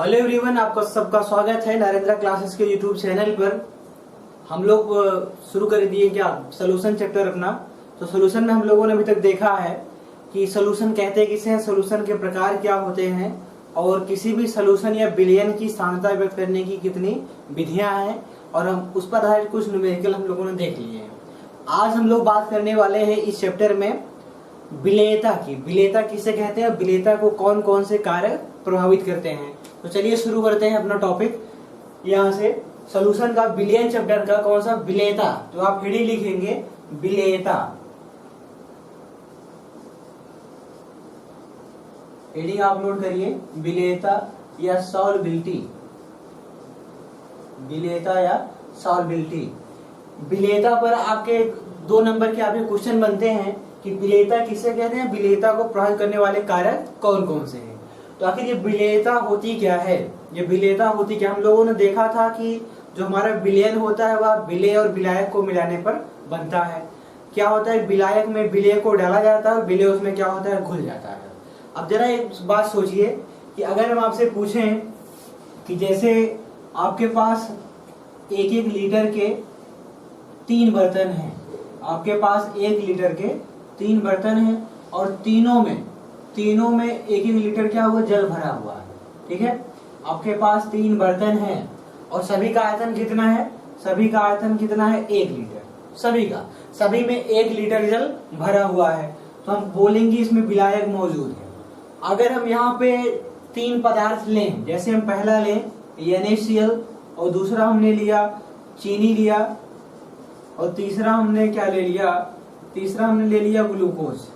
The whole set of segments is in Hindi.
हेलो एवरीवन, आपका सबका स्वागत है नरेंद्र क्लासेस के यूट्यूब चैनल पर। हम लोग शुरू कर दिए क्या सोल्यूशन चैप्टर अपना। तो सोल्यूशन में हम लोगों ने अभी तक देखा है कि सोल्यूशन कहते किसे हैं, सोल्यूशन के प्रकार क्या होते हैं और किसी भी सोल्यूशन या बिलियन की सांद्रता व्यक्त करने की कितनी विधियां हैं, और हम उस पर आधारित कुछ न्यूमेरिकल हम लोगों ने देख लिए हैं। आज हम लोग बात करने वाले हैं इस चैप्टर में विलेयता की। विलेयता किसे कहते हैं, विलेयता को कौन कौन से कारक प्रभावित करते हैं। तो चलिए शुरू करते हैं अपना टॉपिक यहाँ से। सॉल्यूशन का बिलियन चैप्टर का कौन सा विलेयता, तो आप हेडिंग लिखेंगे विलेयता। हेडिंग आप नोट करिए विलेयता या सॉल्वेबिलिटी। विलेयता या सॉल्वेबिलिटी। विलेयता पर आपके 2 नंबर के आपके क्वेश्चन बनते हैं कि विलेयता किसे कहते हैं, विलेयता को प्रभावित करने वाले कारक कौन कौन से हैं। तो आखिर ये विलेयता होती क्या है, ये विलेयता होती क्या। हम लोगों ने देखा था कि जो हमारा विलयन होता है वह विलेय और विलायक को मिलाने पर बनता है। क्या होता है, विलायक में विलेय को डाला जाता है और विलेय उसमें क्या होता है, घुल जाता है। अब जरा एक बात सोचिए कि अगर हम आपसे पूछें कि जैसे आपके पास 1-1 लीटर के 3 बर्तन हैं, आपके पास 1 लीटर के 3 बर्तन हैं और तीनों में 1-1 लीटर क्या हुआ, जल भरा हुआ है। ठीक है, आपके पास 3 बर्तन हैं और सभी का आयतन कितना है, सभी का आयतन कितना है, 1 लीटर। सभी में 1 लीटर जल भरा हुआ है। तो हम बोलेंगे इसमें विलायक मौजूद है। अगर हम यहाँ पे 3 पदार्थ लें, जैसे हम पहला लें NaCl और दूसरा हमने लिया चीनी लिया और तीसरा हमने क्या ले लिया, तीसरा हमने ले लिया ग्लूकोज।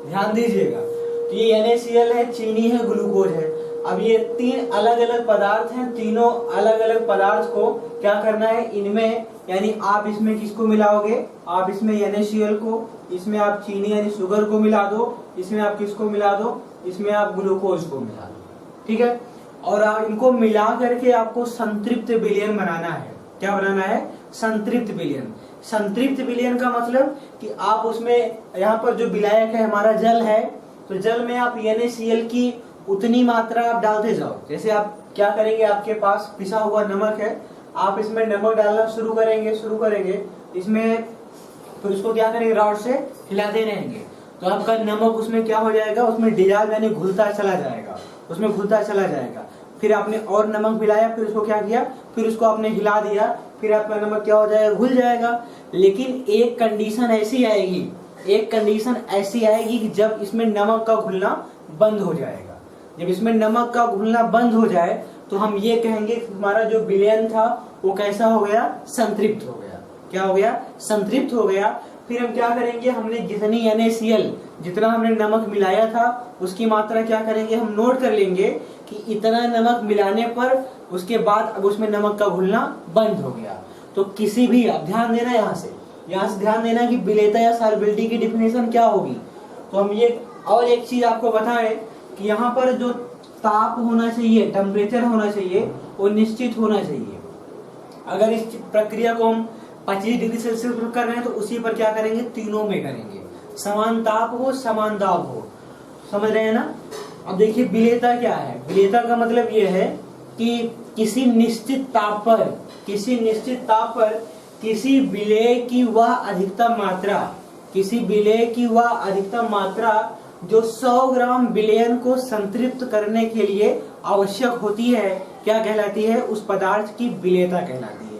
ध्यान दीजिएगा, तो ये NaCl है, चीनी है, ग्लूकोज है। अब ये 3 अलग अलग पदार्थ हैं, तीनों अलग अलग पदार्थ को क्या करना है, इनमें यानी आप इसमें किसको मिलाओगे, आप इसमें NaCl को, इसमें आप चीनी यानी शुगर को मिला दो, इसमें आप किसको मिला दो, इसमें आप ग्लूकोज को मिला दो। ठीक है, और आप इनको मिला करके आपको संतृप्त विलयन बनाना है। क्या बनाना है, संतृप्त विलयन। संतृप्त विलयन का मतलब कि आप उसमें यहाँ पर जो विलायक है हमारा जल है, तो जल में आप NaCl की उतनी मात्रा आप डालते जाओ। जैसे आप क्या करेंगे, आपके पास पिसा हुआ नमक है, आप इसमें नमक डालना शुरू करेंगे इसमें, फिर उसको क्या करेंगे, रॉड से हिलाते रहेंगे, तो आपका नमक उसमें क्या हो जाएगा, उसमें डिजॉल्व यानी घुलता चला जाएगा। फिर आपने और नमक मिलाया, फिर उसको क्या किया, फिर उसको आपने हिला दिया, फिर आपका नमक क्या हो जाएगा, घुल जाएगा। लेकिन एक कंडीशन ऐसी आएगी कि जब इसमें नमक का घुलना बंद हो जाएगा। जब इसमें नमक का घुलना बंद हो जाए तो हम ये कहेंगे कि हमारा जो विलयन था वो कैसा हो गया, संतृप्त हो गया। क्या हो गया, संतृप्त हो गया। फिर हम क्या करेंगे, हमने जितनी NaCl, जितना हमने नमक मिलाया था उसकी मात्रा क्या करेंगे, हम नोट कर लेंगे कि इतना नमक मिलाने पर उसके बाद अब उसमें नमक का घुलना बंद हो गया। तो किसी भी, आप ध्यान देना यहाँ से ध्यान देना कि विलेयता या सॉल्वेबिलिटी की डिफिनेशन क्या होगी। तो हम ये और एक चीज आपको बताएं कि यहाँ पर जो ताप होना चाहिए, टेम्परेचर होना चाहिए, वो निश्चित होना चाहिए। अगर इस प्रक्रिया को हम 25 डिग्री सेल्सियस पर कर रहे हैं तो उसी पर क्या करेंगे, तीनों में करेंगे, समान ताप हो समान दाब हो। समझ रहे हैं ना। अब देखिए विलेयता क्या है। विलेयता का मतलब यह है कि किसी निश्चित ताप पर किसी विलेय की वह अधिकतम मात्रा जो 100 ग्राम विलयन को संतृप्त करने के लिए आवश्यक होती है, क्या कहलाती है, उस पदार्थ की विलेयता कहलाती है।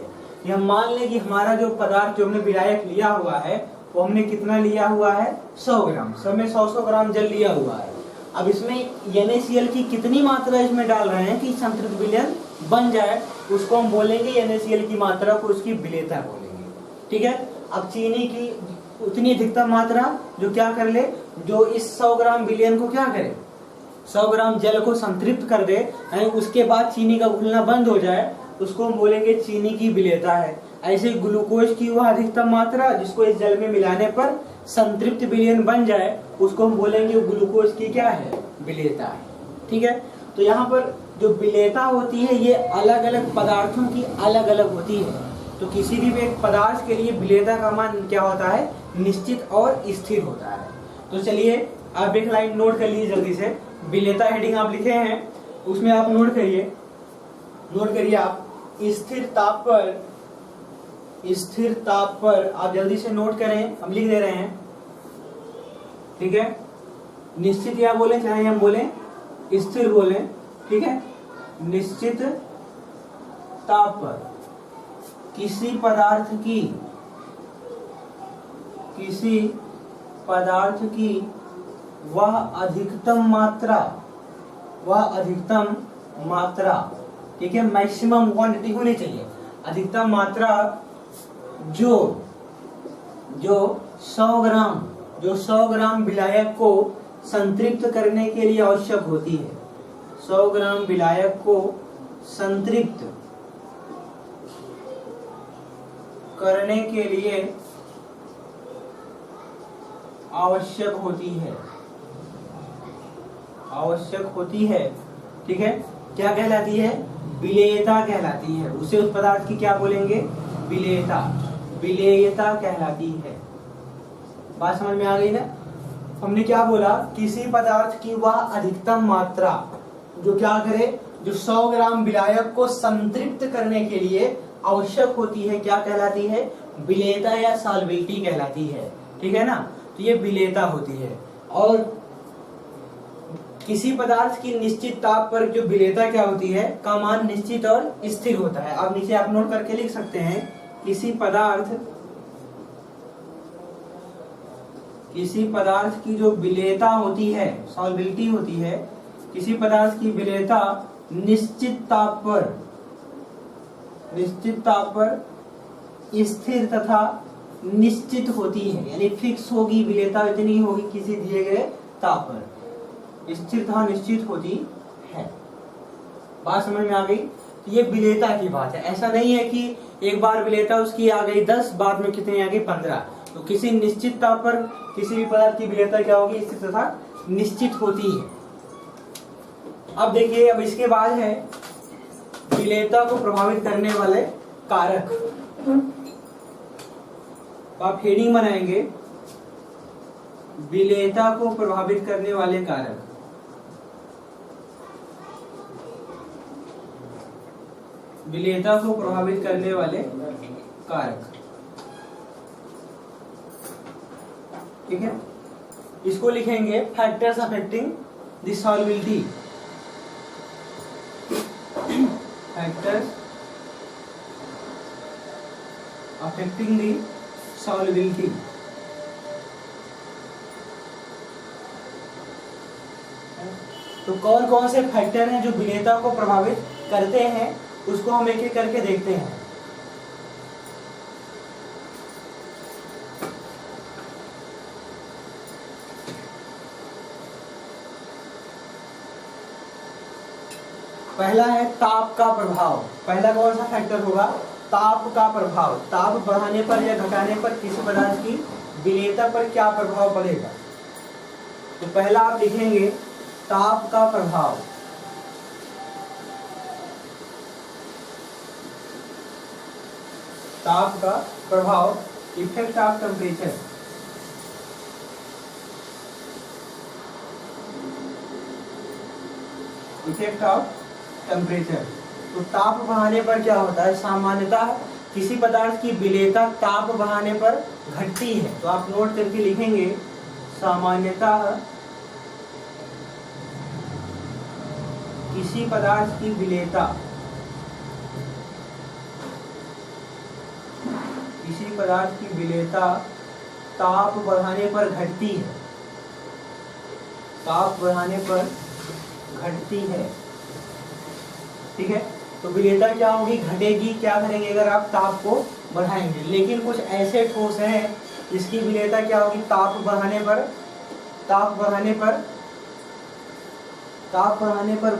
यह मान लें कि हमारा जो पदार्थ जो हमने विलायक लिया हुआ है वो हमने कितना लिया हुआ है, 100 ग्राम। सब में 100 ग्राम जल लिया हुआ है। अब इसमें NaCl की कितनी मात्रा इसमें डाल रहे हैं कि संतृप्त विलयन बन जाए, उसको हम बोलेंगे NaCl की मात्रा को उसकी विलेयता बोलेंगे। ठीक है, अब चीनी की उतनी अधिकतम मात्रा जो क्या कर ले, जो इस 100 ग्राम विलयन को क्या करे, 100 ग्राम जल को संतृप्त कर दे, यानी उसके बाद चीनी का घुलना बंद हो जाए, उसको हम बोलेंगे चीनी की विलेयता है। ऐसे ग्लूकोज की वह अधिकतम मात्रा जिसको इस जल में मिलाने पर संतृप्त विलयन बन जाए, उसको हम बोलेंगे ग्लूकोज की क्या है, विलेयता है। ठीक है, तो यहाँ पर जो विलेयता होती है ये अलग अलग पदार्थों की अलग अलग होती है। तो किसी भी एक पदार्थ के लिए विलेयता का मान क्या होता है, निश्चित और स्थिर होता है। तो चलिए आप एक लाइन नोट कर लीजिए जल्दी से। विलेयता हेडिंग आप लिखे हैं, उसमें आप नोट करिए आप स्थिर ताप पर आप जल्दी से नोट करें, हम लिख दे रहे हैं, ठीक है। निश्चित या बोले चाहे हम बोले स्थिर बोले, ठीक है। निश्चित ताप पर किसी पदार्थ की वह अधिकतम मात्रा, ठीक है, मैक्सिमम क्वांटिटी होनी चाहिए, अधिकतम मात्रा जो 100 ग्राम विलायक को संतृप्त करने के लिए आवश्यक होती है। 100 ग्राम विलायक को संतृप्त करने के लिए आवश्यक होती है, ठीक है। क्या कहलाती है? विलेयता कहलाती है। उसे उस पदार्थ की क्या बोलेंगे? विलेयता कहलाती है। बात समझ में आ गई ना? हमने क्या बोला? किसी पदार्थ की वह अधिकतम मात्रा जो क्या करे, जो 100 ग्राम विलायक को संतृप्त करने के लिए आवश्यक होती है, क्या कहलाती है? विलेयता या सॉल्बिलिटी कहलाती है, ठीक है ना। तो ये विलेयता होती है। और किसी पदार्थ की निश्चित ताप पर जो विलेयता क्या होती है, का मान निश्चित और स्थिर होता है। अब नीचे आप नोट करके लिख सकते हैं, किसी पदार्थ की जो विलेयता होती है, सॉल्बिलिटी होती है, किसी पदार्थ की विलेयता निश्चित ताप पर स्थिर तथा निश्चित होती है, यानी फिक्स होगी, विलेयता इतनी होगी किसी दिए गए ताप पर, स्थिर तथा निश्चित होती है। बात समझ में आ गई? तो ये विलेयता की बात है। ऐसा नहीं है कि एक बार विलेयता उसकी आ गई 10, बाद में कितनी आ गई 15। तो किसी निश्चित ताप पर किसी भी पदार्थ की विलेयता क्या होगी? स्थिर तथा निश्चित होती है। अब देखिए, अब इसके बाद है विलेयता को प्रभावित करने वाले कारक। आप हेडिंग बनाएंगे, विलेयता को प्रभावित करने वाले कारक। विलेयता को प्रभावित करने वाले कारक, ठीक है। इसको लिखेंगे factors affecting the solubility. Factors affecting the solubility. तो कौन कौन से फैक्टर हैं जो विलेयता को प्रभावित करते हैं, उसको हम एक एक करके देखते हैं। पहला है ताप का प्रभाव। पहला कौन सा फैक्टर होगा? ताप का प्रभाव। ताप बढ़ाने पर या घटाने पर किसी पदार्थ की विलेयता पर क्या प्रभाव पड़ेगा? तो पहला आप लिखेंगे ताप का प्रभाव। ताप का प्रभाव, effect of temperature. Effect of temperature. तो ताप बढ़ाने पर क्या होता है? सामान्यतः किसी पदार्थ की विलेयता ताप बढ़ाने पर घटती है। तो आप नोट करके लिखेंगे, सामान्यतः किसी पदार्थ की विलेयता ताप बढ़ाने पर घटती है। ताप बढ़ाने पर घटती है, ठीक है। तो विलेयता क्या होगी? घटेगी। क्या करेंगे? अगर आप ताप को बढ़ाएंगे। लेकिन कुछ ऐसे ठोस हैं जिसकी विलेयता क्या होगी? ताप बढ़ाने पर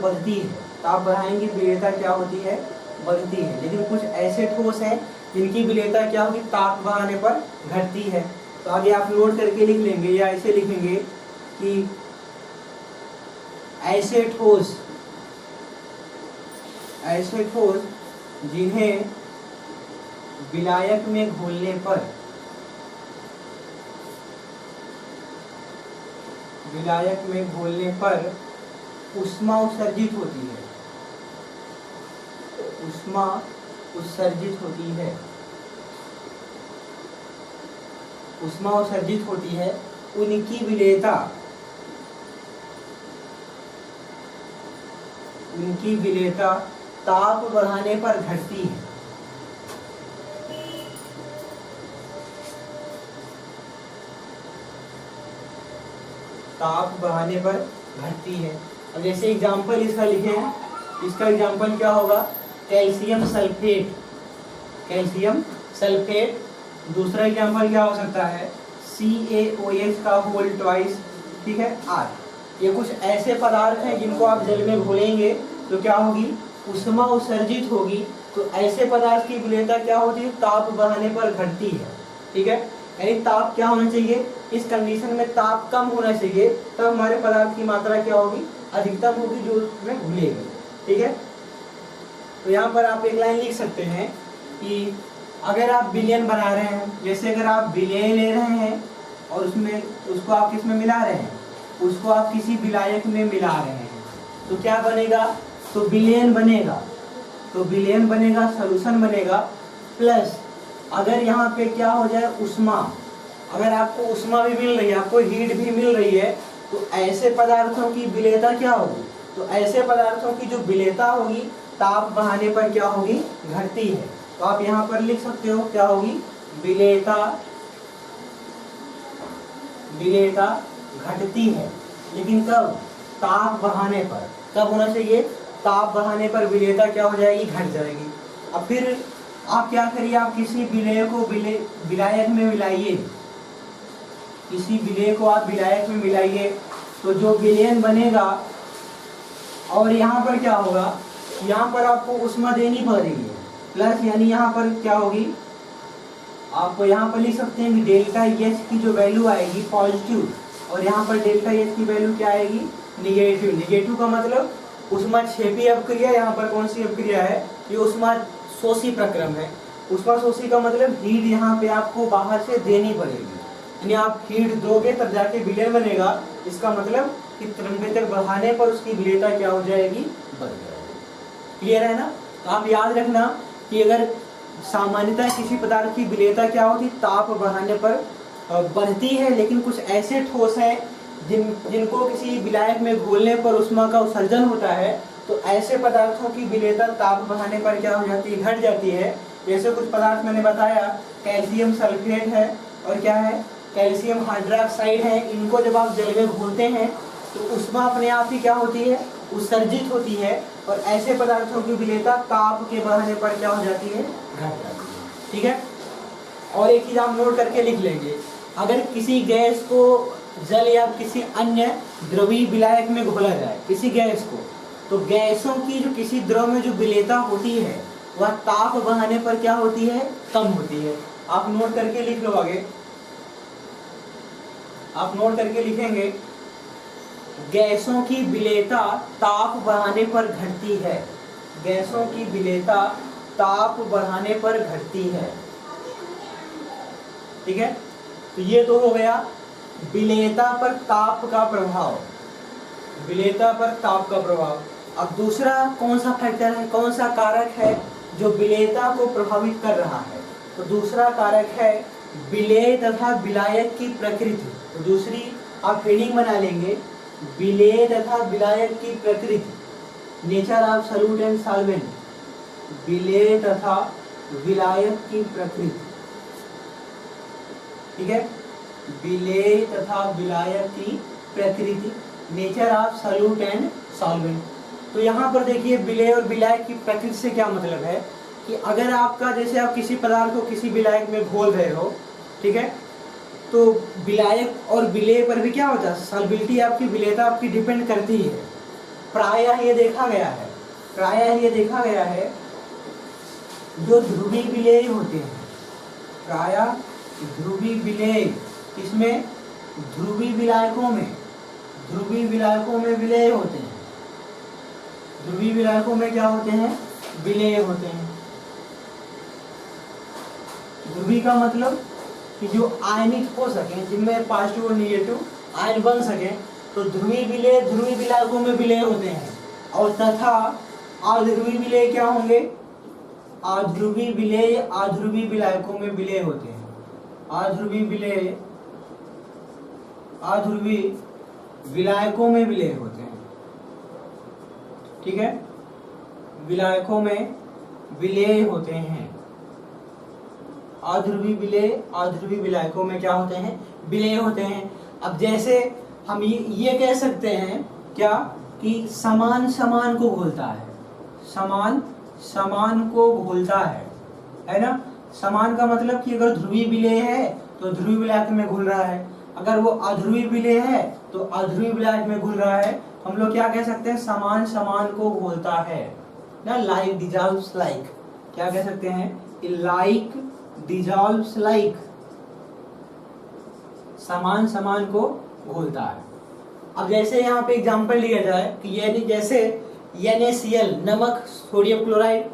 बढ़ती है। ताप बढ़ाएंगे, विलेयता क्या होती है? बढ़ती है। लेकिन कुछ ऐसे ठोस हैं जिनकी विलेयता क्या होगी? ताप बढ़ाने पर घटती है। तो आगे आप नोट करके लिख लेंगे, या ऐसे लिखेंगे कि ऐसे ठोस जिन्हें विलायक में घोलने पर ऊष्मा उत्सर्जित होती है, ऊष्मा उत्सर्जित होती है, ऊष्मा उत्सर्जित होती है, उनकी विलेयता, उनकी विलेयता ताप बढ़ाने पर घटती है। ताप बढ़ाने पर घटती है। अब जैसे एग्जाम्पल इसका लिखे हैं, इसका एग्जाम्पल क्या होगा, कैल्शियम सल्फेट, कैल्शियम सल्फेट। दूसरा एग्जाम्पल क्या हो सकता है, CaOH का होल ट्वाइस, ठीक है, R। ये कुछ ऐसे पदार्थ हैं जिनको आप जल में घोलेंगे तो क्या होगी, ऊष्मा उत्सर्जित होगी। तो ऐसे पदार्थ की विलेयता क्या होती है, ताप बढ़ाने पर घटती है, ठीक है। यानी ताप क्या होना चाहिए, इस कंडीशन में ताप कम होना चाहिए, तब हमारे पदार्थ की मात्रा क्या होगी, अधिकतम होगी, जो उसमें घुलेगी, ठीक है। तो यहाँ पर आप एक लाइन लिख सकते हैं कि अगर आप विलयन बना रहे हैं, जैसे अगर आप विलय ले रहे हैं और उसमें उसको आप किस में मिला रहे हैं, उसको आप किसी विलायक में मिला रहे हैं, तो क्या बनेगा, तो विलयन बनेगा, तो विलयन बनेगा, सॉल्यूशन बनेगा। प्लस अगर यहाँ पे क्या हो जाए, ऊष्मा, अगर आपको ऊष्मा भी मिल रही है, आपको हीट भी मिल रही है, तो ऐसे पदार्थों की विलेयता क्या होगी, तो ऐसे पदार्थों की जो विलेयता होगी ताप बढ़ाने पर क्या होगी, घटती है। तो आप यहाँ पर लिख सकते हो क्या होगी, विलेयता, विलेयता घटती है, लेकिन कब, ताप बढ़ाने पर। कब होना चाहिए, ताप बढ़ाने पर विलेयता क्या हो जाएगी, घट जाएगी। अब फिर आप क्या करिए, आप किसी विलेय को विलायक में मिलाइए, किसी विलेय को आप विलायक में मिलाइए, तो जो विलयन बनेगा, और यहाँ पर क्या होगा, यहाँ पर आपको ऊष्मा देनी पड़ेगी प्लस, यानी यहाँ पर क्या होगी, आप यहाँ पर लिख सकते हैं कि डेल्टा एच की जो वैल्यू आएगी पॉजिटिव, और यहाँ पर डेल्टा एच की वैल्यू क्या आएगी, निगेटिव। निगेटिव का मतलब ऊष्मा क्षेपी अपक्रिया, यहाँ पर कौन सी अपक्रिया है, ये ऊष्मा शोषी प्रक्रम है। ऊष्मा शोषी का मतलब हीट यहाँ पे आपको बाहर से देनी पड़ेगी, यानी आप हीट दोगे तब जाके विलयन बनेगा। इसका मतलब कि टेम्परेचर बढ़ाने पर उसकी विलेयता क्या हो जाएगी, बढ़ जाएगी। क्लियर है ना। तो आप याद रखना कि अगर सामान्यतः किसी पदार्थ की विलेयता क्या होती, ताप बढ़ाने पर बढ़ती है, लेकिन कुछ ऐसे ठोस हैं जिनको किसी विलायक में घोलने पर ऊष्मा का उत्सर्जन होता है, तो ऐसे पदार्थों की विलेयता ताप बढ़ाने पर क्या हो जाती है, घट जाती है। जैसे कुछ पदार्थ मैंने बताया, कैल्शियम सल्फेट है और क्या है, कैल्शियम हाइड्रोक्साइड है। इनको जब आप जल में घोलते हैं तो ऊष्मा अपने आप ही क्या होती है, उत्सर्जित होती है, और ऐसे पदार्थों की विलेयता ताप के बढ़ाने पर क्या हो जाती है, घट जाती है, ठीक है। और एक चीज आप नोट करके लिख लेंगे, अगर किसी गैस को जल या किसी अन्य द्रवीय विलायक में घोला जाए, किसी गैस को, तो गैसों की जो किसी द्रव में जो विलेयता होती है वह ताप बढ़ाने पर क्या होती है, कम होती है। आप नोट करके लिख लो आगे, आप नोट करके लिखेंगे, गैसों की विलेयता ताप बढ़ाने पर घटती है, गैसों की विलेयता ताप बढ़ाने पर घटती है, ठीक है। तो ये तो हो गया विलेयता पर ताप का प्रभाव, विलेयता पर ताप का प्रभाव। अब दूसरा कौन सा फैक्टर है, कौन सा कारक है जो विलेयता को प्रभावित कर रहा है, तो दूसरा कारक है विलेय तथा विलायक की प्रकृति। तो दूसरी आप हेडिंग बना लेंगे, विलेय तथा विलायक की प्रकृति, nature of solute and solvent, विलेय तथा विलायक की प्रकृति, ठीक है। विलेय तथा विलायक की प्रकृति, nature of solute and solvent. तो यहाँ पर देखिए विलेय और विलायक की प्रकृति से क्या मतलब है कि अगर आपका, जैसे आप किसी पदार्थ को किसी विलायक में घोल रहे हो, ठीक है, तो विलायक और विलेय पर भी क्या होता है, सॉल्बिलिटी आपकी, विलेयता आपकी डिपेंड करती है। प्रायः ये देखा गया है, प्रायः ये देखा गया है जो ध्रुवीय विलेय होते हैं, प्रायः ध्रुवीय विलेय, इसमें ध्रुवीय विलायकों में, ध्रुवीय विलायकों में विलेय होते हैं, ध्रुवीय विलायकों में क्या होते हैं, विलेय होते हैं। ध्रुवीय का मतलब कि जो आयनित हो सके, जिनमें पॉजिटिव और नेगेटिव आयन बन सके, तो ध्रुवीय विलेय ध्रुवीय विलायकों में विलेय होते हैं, और तथा अध्रुवीय विलेय क्या होंगे? अध्रुवीय विलेय अध्रुवीय विलायकों में विलेय होते हैं। अध्रुवीय विलेय अध्रुवीय विलायकों में विलेय होते हैं, ठीक है, विलायकों में विलेय होते हैं। अध्रुवीय विलेय अध्रुवीय विलायकों में क्या होते हैं? विलेय होते हैं। अब जैसे हम ये कह सकते हैं क्या कि समान समान को घोलता है, समान समान को घोलता है ना। समान का मतलब कि अगर ध्रुवीय विलेय है तो ध्रुवीय विलायक में घुल रहा है, अगर वो अध्रुवीय विलेय है तो अध्रुवीय विलायक में घुल रहा है। हम लोग क्या कह सकते हैं? समान समान को घोलता है ना, लाइक डिजॉल्व्स लाइक। क्या कह सकते हैं? लाइक डिजॉल्व्स लाइक, समान समान को घोलता है। अब जैसे यहाँ पे एग्जांपल लिया जाए कि यानी जैसे NaCl नमक, सोडियम क्लोराइड,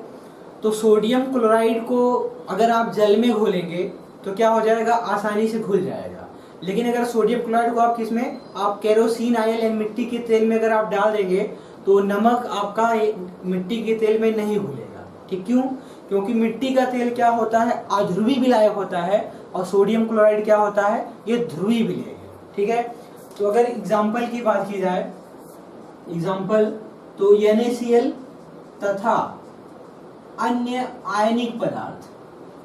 तो सोडियम क्लोराइड को अगर आप जल में घोलेंगे तो क्या हो जाएगा? आसानी से घुल जाएगा। लेकिन अगर सोडियम क्लोराइड को आप किसमें, आप केरोसिन ऑयल या मिट्टी के तेल में अगर आप डाल देंगे तो नमक आपका मिट्टी के तेल में नहीं घुलेगा। ठीक, क्यों? क्योंकि मिट्टी का तेल क्या होता है? अध्रुवीय विलायक होता है, और सोडियम क्लोराइड क्या होता है? ये ध्रुवीय विलायक है। ठीक है, तो अगर एग्जाम्पल की बात की जाए, एग्जाम्पल तो NaCl तथा अन्य आयनिक पदार्थ,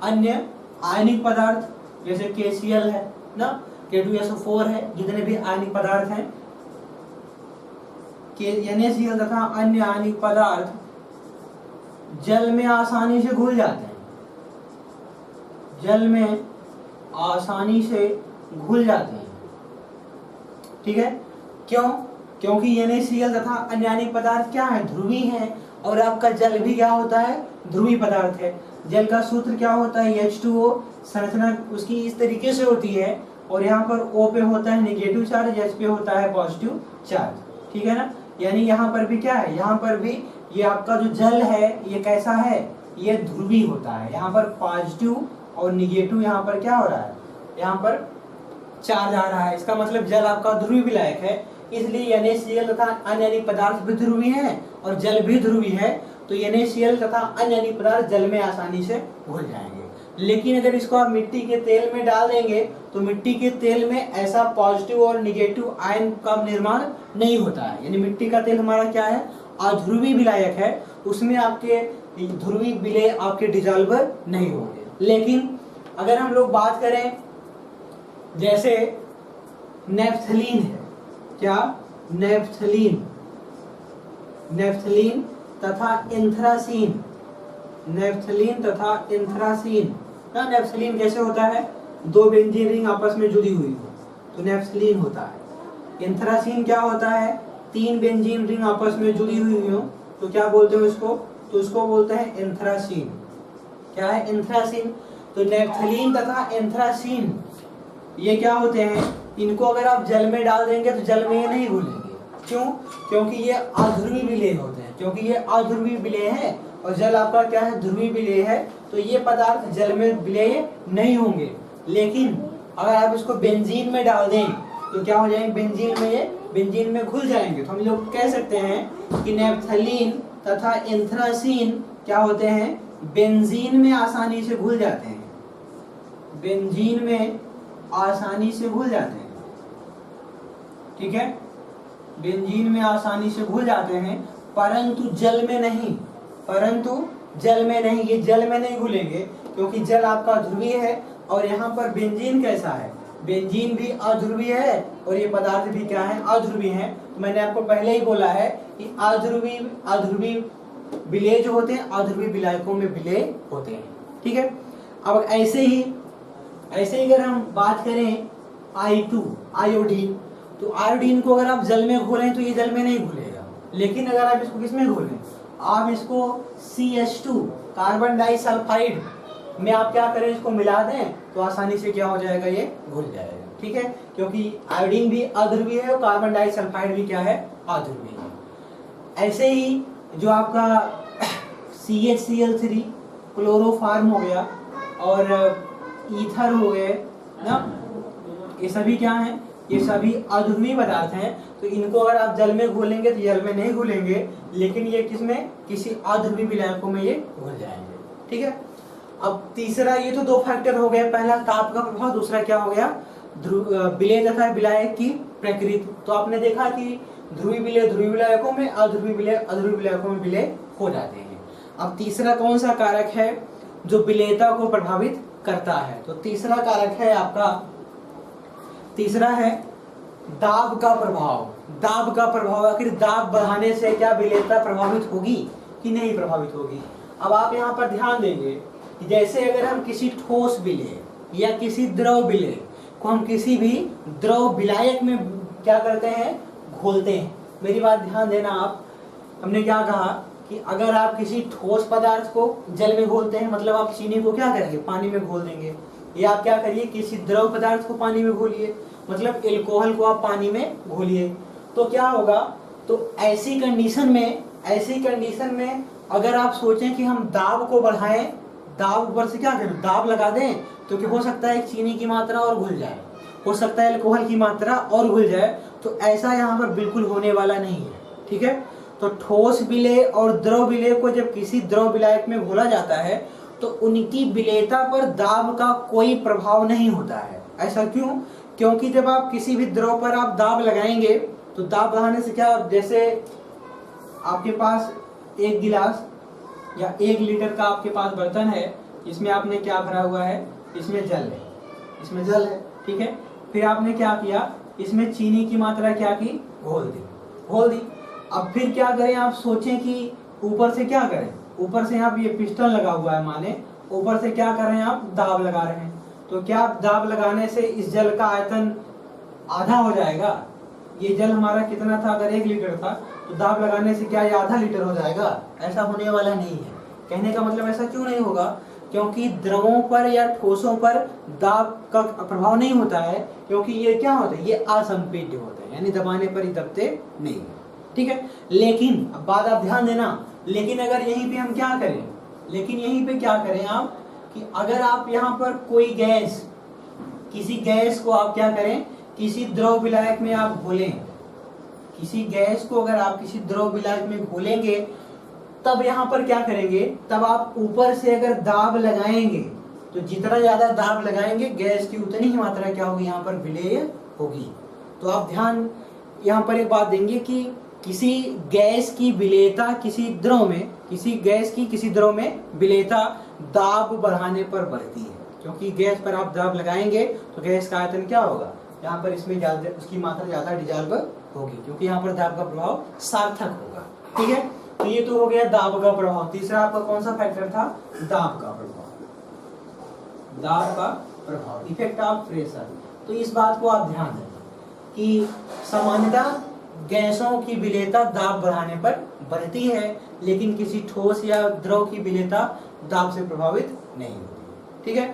अन्य आयनिक पदार्थ जैसे KCl है ना, K2SO4 है, जितने भी आयनिक पदार्थ हैं, NaCl तथा अन्य आयनिक पदार्थ जल में आसानी से घुल जाते हैं, जल में आसानी से घुल जाते हैं। ठीक है, क्यों? क्योंकि NaCl तथा अन्य आयनिक पदार्थ क्या है? ध्रुवीय है, और आपका जल भी क्या होता है? ध्रुवीय पदार्थ है। जल का सूत्र क्या होता है? H2O, संरचना उसकी इस तरीके से होती है, और यहाँ पर O पे होता है नेगेटिव चार्ज, H पे होता है पॉजिटिव चार्ज। ठीक है ना, यानी यहाँ पर भी क्या है? यहाँ पर भी ये आपका जो जल है ये कैसा है? ये ध्रुवीय होता है। यहाँ पर पॉजिटिव और निगेटिव यहाँ पर क्या हो रहा है? यहाँ पर चार्ज आ रहा है। इसका मतलब जल आपका ध्रुवीय विलायक है, इसलिए NaCl तथा अन्य आयनिक पदार्थ भी ध्रुवीय है और जल भी ध्रुवीय है, तो NaCl तथा अन्य आयनिक पदार्थ जल में आसानी से घुल जाएंगे। लेकिन अगर इसको आप मिट्टी के तेल में डाल देंगे तो मिट्टी के तेल में ऐसा पॉजिटिव और निगेटिव आयन का निर्माण नहीं होता है। यानी मिट्टी का तेल हमारा क्या है? अध्रुवीय विलायक है, उसमें आपके ध्रुवीय विलेय आपके डिजॉल्वर नहीं होंगे। लेकिन अगर हम लोग बात करें जैसे नेफ्थलीन है, क्या? नेफ्थलीन, नेफ्थलीन तथा एंथ्रासीन, नेफ्थलीन तथा एंथ्रासीन ना। नेफ्थलीन कैसे होता है? दो बेंजीन रिंग आपस में जुड़ी हुई हो तो नेफ्थलीन होता है। एंथ्रासीन क्या होता है? तीन बेंजीन रिंग आपस में जुड़ी हुई हो तो क्या बोलते हैं उसको? तो उसको बोलते हैं एंथ्रासीन। क्या है? एंथ्रासीन। तो नेफ्थलीन तथा एंथ्रासीन ये क्या होते हैं? इनको अगर आप जल में डाल देंगे तो जल में ये नहीं घुलेंगे। क्यों? क्योंकि ये अध्रुवीय विलेय होते हैं, क्योंकि ये अध्रुवीय विलेय है और जल आपका क्या है? ध्रुवीय विलेय है, तो ये पदार्थ जल में विलेय नहीं होंगे। लेकिन अगर आप इसको बेंजीन में डाल दें तो क्या हो जाएंगे? बेंजीन में ये बेंजीन में घुल जाएंगे। तो हम लोग कह सकते हैं कि नेफ्थलीन तथा एंथ्रासीन क्या होते हैं? बेंजीन में आसानी से घुल जाते हैं, बेंजीन में आसानी से घुल जाते हैं। ठीक है, बेंजीन में आसानी से घुल जाते हैं, परंतु जल में नहीं, परंतु जल में नहीं। ये जल में नहीं घुलेंगे क्योंकि जल आपका ध्रुवीय है, और यहाँ पर बेंजीन कैसा है? बेंजीन भी अध्रुवीय है और ये पदार्थ भी क्या है? अध्रुवीय है। तो मैंने आपको पहले ही बोला है कि अध्रुवीय विलेय जो होते हैं अध्रुवीय विलायकों में विलेय होते हैं। ठीक है, अब ऐसे ही अगर हम बात करें I2 आयोडीन, तो आयोडीन को अगर आप जल में घोलें तो ये जल में नहीं घुलेगा। लेकिन अगर आप इसको किस में घोलें? आप इसको CH2 कार्बन डाइसल्फाइड में आप क्या करें? इसको मिला दें तो आसानी से क्या हो जाएगा? ये घुल जाएगा। ठीक है, क्योंकि आयोडीन भी अध्रुवीय है और कार्बन डाइसल्फाइड भी क्या है? अध्रुवीय है। ऐसे ही जो आपका CHCl3 क्लोरोफार्म हो गया और ईथर हो गए ना, ये सभी क्या हैं? ये सभी अध्रुवीय पदार्थ हैं, तो इनको अगर आप जल में घोलेंगे तो जल में नहीं घुलेंगे, लेकिन ये किसमें, किसी अध्रुवीय विलायकों में ये घुल जाएंगे। ठीक है। अब तीसरा, ये तो दो फैक्टर हो गए, पहला ताप का प्रभाव, दूसरा क्या हो गया, विलेय तथा विलायक की प्रकृति। तो आपने देखा कि ध्रुवीय विलेय ध्रुवीय विलायकों में, अध्रुवीय विलेय अध्रुवीय विलायकों में विलेय हो जाते हैं। अब तीसरा कौन सा कारक है जो विलेयता को प्रभावित करता है, तो तीसरा कारक है आपका, तीसरा है दाब का प्रभाव। दाब का प्रभाव, आखिर दाब बढ़ाने से क्या विलेयता प्रभावित होगी कि नहीं प्रभावित होगी। अब आप यहाँ पर ध्यान देंगे कि जैसे अगर हम किसी ठोस विलेय या किसी द्रव विलेय को हम किसी भी द्रव विलायक में क्या करते हैं, घोलते हैं। मेरी बात ध्यान देना आप, हमने क्या कहा कि अगर आप किसी ठोस पदार्थ को जल में घोलते हैं, मतलब आप चीनी को क्या करेंगे, पानी में घोल देंगे, या आप क्या करिए किसी द्रव पदार्थ को पानी में घोलिए, मतलब एल्कोहल को आप पानी में घोलिए, तो क्या होगा, तो ऐसी कंडीशन में अगर आप सोचें कि हम दाब को बढ़ाएं, दाब ऊपर से क्या करें, दाब लगा दें, तो क्या हो सकता है चीनी की मात्रा और घुल जाए, हो सकता है अल्कोहल की मात्रा और घुल जाए, तो ऐसा यहाँ पर बिल्कुल होने वाला नहीं है। ठीक है। तो ठोस विलेय और द्रव विलेय को जब किसी द्रव विलायक में घोला जाता है तो उनकी विलेयता पर दाब का कोई प्रभाव नहीं होता है। ऐसा क्यों, क्योंकि जब आप किसी भी द्रव पर आप दाब लगाएंगे तो दाब बढ़ाने से क्या, जैसे आपके पास एक गिलास या 1 लीटर का आपके पास बर्तन है, इसमें आपने क्या भरा हुआ है, इसमें जल है, इसमें जल है। ठीक है। फिर आपने क्या किया, इसमें चीनी की मात्रा क्या की, घोल दी। अब फिर क्या करें, आप सोचें कि ऊपर से क्या करें, ऊपर से आप ये पिस्टन लगा हुआ है, माने ऊपर से क्या कर रहे हैं, आप दाब लगा रहे हैं, तो क्या दाब लगाने से इस जल का आयतन आधा हो जाएगा। ये जल हमारा कितना था, अगर 1 लीटर था, तो दाब लगाने से क्या ये आधा लीटर हो जाएगा, ऐसा होने वाला नहीं है। कहने का मतलब ऐसा क्यों नहीं होगा, क्योंकि द्रवों पर या ठोसों पर दाब का प्रभाव नहीं होता है, क्योंकि ये क्या होता है, ये असंपीड्य होते हैं, यानी दबाने पर ही दबते नहीं है। ठीक है। लेकिन अब बात आप ध्यान देना, लेकिन अगर यहीं पे हम क्या करें, लेकिन यहीं पे क्या करें आप, कि अगर आप यहाँ पर कोई गैस, किसी गैस को आप क्या करें, किसी द्रव विलायक में आप घोलें, किसी गैस को अगर आप किसी द्रव विलायक में घोलेंगे, तब यहाँ पर क्या करेंगे, तब आप ऊपर से अगर दाब लगाएंगे, तो जितना ज्यादा दाब लगाएंगे गैस की उतनी ही मात्रा क्या होगी, यहाँ पर विलेय होगी। तो आप ध्यान यहाँ पर एक बात देंगे कि किसी गैस की विलेयता किसी द्रव में, किसी गैस की किसी द्रव में विलेयता दाब बढ़ाने पर बढ़ती है, क्योंकि गैस पर आप दाब लगाएंगे तो गैस का आयतन क्या होगा, यहाँ पर इसमें ज्यादा, उसकी मात्रा ज्यादा डिजॉल्व होगी, क्योंकि यहाँ पर दाब का प्रभाव सार्थक होगा। ठीक है। तो ये तो हो गया दाब का प्रभाव। तीसरा आपका कौन सा फैक्टर था, दाब का प्रभाव, दाब का प्रभाव, इफेक्ट ऑफ प्रेशर। तो इस बात को आप ध्यान देना कि सामान्यतः गैसों की विलेयता दाब बढ़ाने पर बढ़ती है, लेकिन किसी ठोस या द्रव की विलेयता दाब से प्रभावित नहीं होती। ठीक है।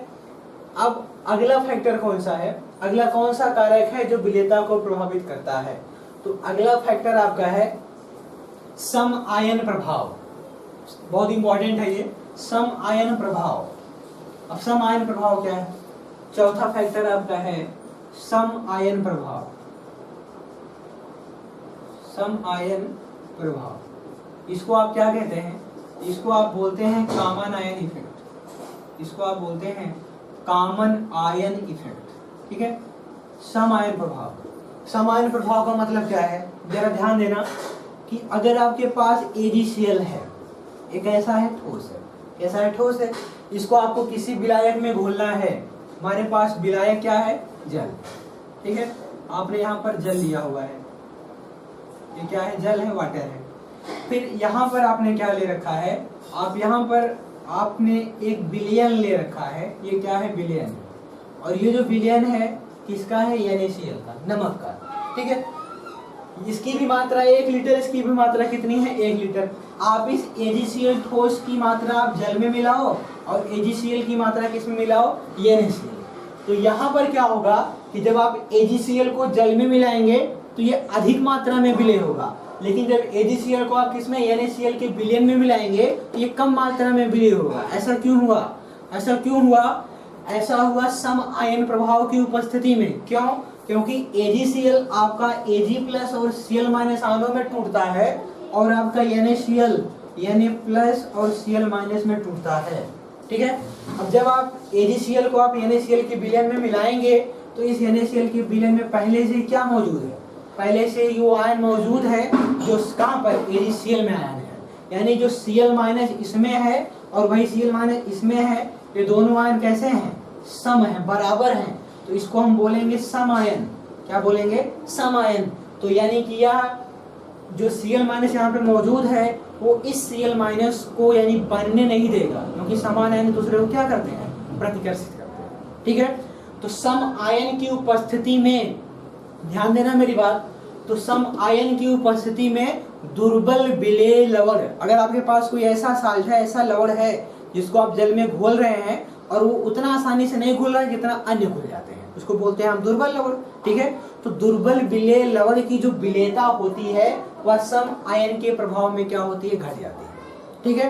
अब अगला फैक्टर कौन सा है, अगला कौन सा कारक है जो विलेयता को प्रभावित करता है, तो अगला फैक्टर आपका है सम आयन प्रभाव। बहुत इंपॉर्टेंट है ये सम आयन प्रभाव। अब सम आयन प्रभाव क्या है, चौथा फैक्टर आपका है सम आयन प्रभाव। सम आयन प्रभाव, इसको आप क्या कहते हैं, इसको आप बोलते हैं कॉमन आयन इफेक्ट, इसको आप बोलते हैं कॉमन आयन इफेक्ट। ठीक है। सम आयन प्रभाव, सम आयन प्रभाव का मतलब क्या है, जरा ध्यान देना कि अगर आपके पास AgCl है, एक ऐसा है ठोस है, कैसा है, ठोस है, इसको आपको किसी विलायक में घोलना है, हमारे पास विलायक क्या है, जल। ठीक है। आपने यहाँ पर जल लिया हुआ है, ये क्या है, जल है, वाटर है। फिर यहाँ पर आपने क्या ले रखा है, आप यहाँ पर आपने एक विलयन ले रखा है, ये क्या है, विलयन, और ये जो विलयन है किसका है, NaCl का, नमक का। ठीक है। इसकी भी मात्रा 1 लीटर, इसकी भी मात्रा कितनी है, 1 लीटर। आप इस AgCl ठोस की मात्रा आप जल में मिलाओ और AgCl की मात्रा किस में मिलाओ, NaCl। तो यहाँ पर क्या होगा कि जब आप AgCl को जल में मिलाएंगे तो ये अधिक मात्रा में विलय होगा, लेकिन जब AgCl को आप किसमें, NaCl के विलयन में मिलाएंगे तो ये कम मात्रा में विलय होगा। ऐसा क्यों हुआ, ऐसा क्यों हुआ, ऐसा हुआ सम आयन प्रभाव की उपस्थिति में। क्यों, क्योंकि AgCl आपका Ag प्लस और Cl माइनस आयनों में टूटता है और आपका NaCl Na प्लस और Cl माइनस में टूटता है। ठीक है, अब जब आप AgCl को आप NaCl के विलयन में मिलाएंगे तो इस NaCl के विलयन में पहले से क्या मौजूद है, पहले से वो आयन मौजूद है जो कहाँ पर AgCl में आयन है, यानी जो Cl माइनस इसमें है और वही Cl माइनस इसमें है, ये दोनों आयन कैसे हैं, सम है, बराबर हैं, तो इसको हम बोलेंगे सम आयन। क्या बोलेंगे, सम आयन। तो यानी कि यह जो Cl माइनस यहाँ पे मौजूद है वो इस Cl माइनस को यानी बनने नहीं देगा, क्योंकि समान आयन दूसरे को क्या करते हैं, प्रतिकर्षित करते हैं। ठीक है, तो सम आयन की उपस्थिति में, ध्यान देना मेरी बात, तो सम आयन की उपस्थिति में दुर्बल विलेय लवण, अगर आपके पास कोई ऐसा साल्ट है, ऐसा लवण है जिसको आप जल में घोल रहे हैं और वो उतना आसानी से नहीं घुल रहा है जितना अन्य घुल जाते हैं, उसको बोलते हैं हम दुर्बल लवण। ठीक है, तो दुर्बल विलेय लवण की जो विलेयता होती है वह सम आयन के प्रभाव में क्या होती है, घट जाती है। ठीक है,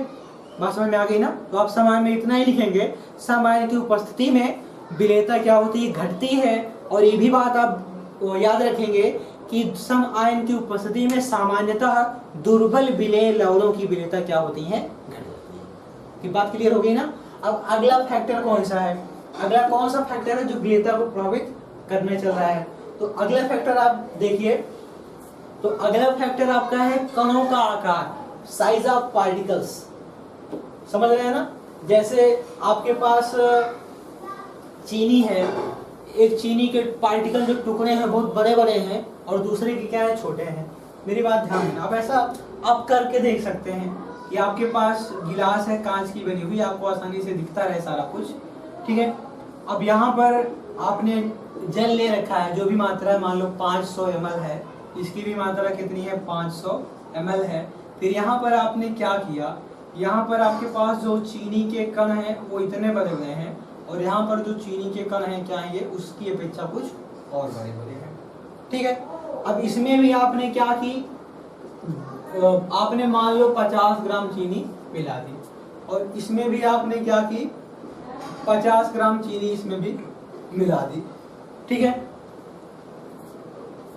बात समझ में आ गई ना। तो आप सम आयन में इतना ही लिखेंगे, सम आयन की उपस्थिति में विलेयता क्या होती है, घटती है। और ये भी बात आप याद रखेंगे कि सम आयन की उपस्थिति में सामान्यतः दुर्बल विलेय लवणों की विलेयता क्या होती है, घट जाती है। ये बात क्लियर हो गई ना। अब अगला फैक्टर कौन सा है, अगला कौन सा फैक्टर है जो विलेयता को प्रभावित करने चल रहा है। तो अगला फैक्टर आप देखिए, तो अगला फैक्टर आपका है कणों का आकार, साइज ऑफ पार्टिकल्स। समझ रहे हैं ना, जैसे आपके पास चीनी है, एक चीनी के पार्टिकल जो टुकड़े हैं बहुत बड़े बड़े हैं और दूसरे के क्या है, छोटे हैं। मेरी बात ध्यान देना, आप ऐसा आप करके देख सकते हैं कि आपके पास गिलास है कांच की बनी हुई, आपको आसानी से दिखता रहे सारा कुछ। ठीक है, अब यहाँ पर आपने जल ले रखा है, जो भी मात्रा है, मान लो 500 ml है, इसकी भी मात्रा कितनी है, 500 ml है। फिर यहाँ पर आपने क्या किया, यहाँ पर आपके पास जो चीनी के कण हैं वो इतने बड़े बड़े हैं और यहाँ पर जो चीनी के कण हैं क्या है, ये उसकी अपेक्षा कुछ और बड़े बड़े हैं। ठीक है, अब इसमें भी आपने क्या की, आपने मान लो 50 ग्राम चीनी मिला दी और इसमें भी आपने क्या की, 50 ग्राम चीनी इसमें भी मिला दी। ठीक है,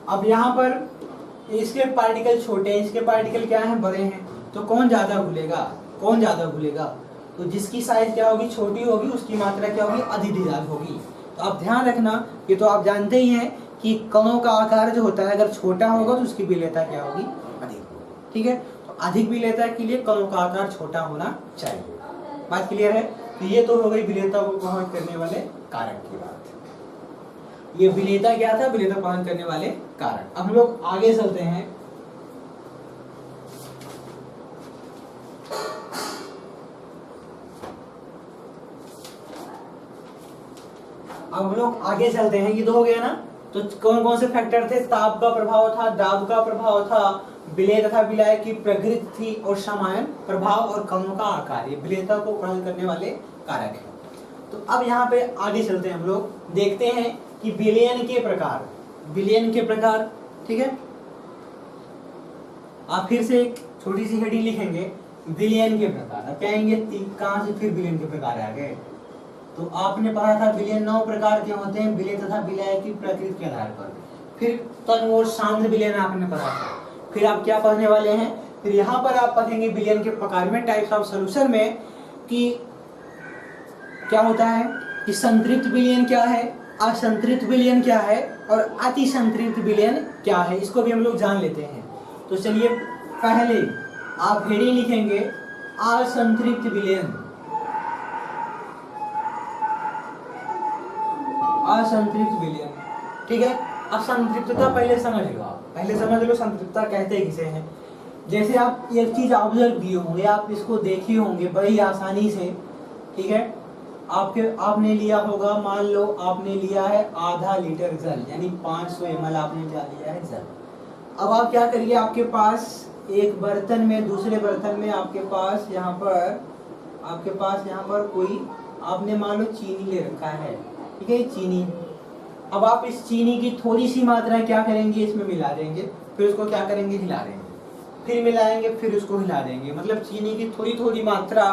अब यहाँ पर इसके पार्टिकल छोटे हैं, इसके पार्टिकल क्या हैं, बड़े हैं, तो कौन ज्यादा घुलेगा, कौन ज्यादा घुलेगा, तो जिसकी साइज क्या होगी, छोटी होगी, उसकी मात्रा क्या होगी, अधिक डिजाल्व होगी। तो आप ध्यान रखना, ये तो आप जानते ही हैं कि कणों का आकार जो होता है अगर छोटा होगा तो उसकी विलेयता क्या होगी, अधिक होगी। ठीक है, तो अधिक विलेयता के लिए कणों का आकार छोटा होना चाहिए। बात क्लियर है। तो ये तो हो गई विलेयता को प्रभावित करने वाले कारक की बात। ये विलेयता क्या था, विलेयता प्रभावित करने वाले कारक। अब हम लोग आगे चलते हैं, अब हम लोग आगे चलते हैं। ये तो हो गया ना, तो कौन कौन से फैक्टर थे, ताप का प्रभाव था, दाब का प्रभाव था, विलेय तथा विलायक की प्रकृति थी और समायन प्रभाव और कणों का आकार, ये विलेयता को प्रभावित करने वाले कारक हैं। तो अब यहाँ पे आगे चलते हैं, हम लोग देखते हैं कि विलयन के प्रकार, विलयन के प्रकार। ठीक है, आप फिर से एक छोटी सी हेडिंग लिखेंगे, विलयन के प्रकार। अब कहेंगे कहां से फिर विलयन के प्रकार आ गए, तो आपने पढ़ा था विलयन 9 प्रकार के होते हैं, विलेय तथा विलायक की प्रकृति के आधार पर। फिर तन्व और सांद्र विलयन आपने पढ़ा था। फिर आप क्या पढ़ने वाले हैं, फिर यहाँ पर आप पढ़ेंगे विलयन के प्रकार में, टाइप्स ऑफ सॉल्यूशन में, कि क्या होता है कि संतृप्त विलयन क्या है, असंतृप्त विलयन क्या है और अति संतृप्त विलयन क्या है, इसको भी हम लोग जान लेते हैं। तो चलिए पहले आप हेडिंग लिखेंगे असंतृप्त विलयन, असंतृप्त विलयन। ठीक है, असंतृप्तता पहले समझ लो, आप पहले समझ लो संतृप्तता कहते किसे हैं। जैसे आप एक चीज ऑब्जर्व किए होंगे, आप इसको देखे होंगे बड़ी आसानी से। ठीक है, आपने लिया होगा, मान लो आपने लिया है आधा लीटर जल, यानी 500 ml आपने क्या लिया है, जल। अब आप क्या करिए, आपके पास एक बर्तन में, दूसरे बर्तन में आपके पास यहाँ पर कोई आपने मान लो चीनी ले रखा है। ठीक है, चीनी। अब आप इस चीनी की थोड़ी सी मात्रा क्या करेंगे, इसमें मिला देंगे, फिर उसको क्या करेंगे, हिला देंगे, फिर मिलाएंगे, फिर उसको हिला देंगे। मतलब चीनी की थोड़ी थोड़ी मात्रा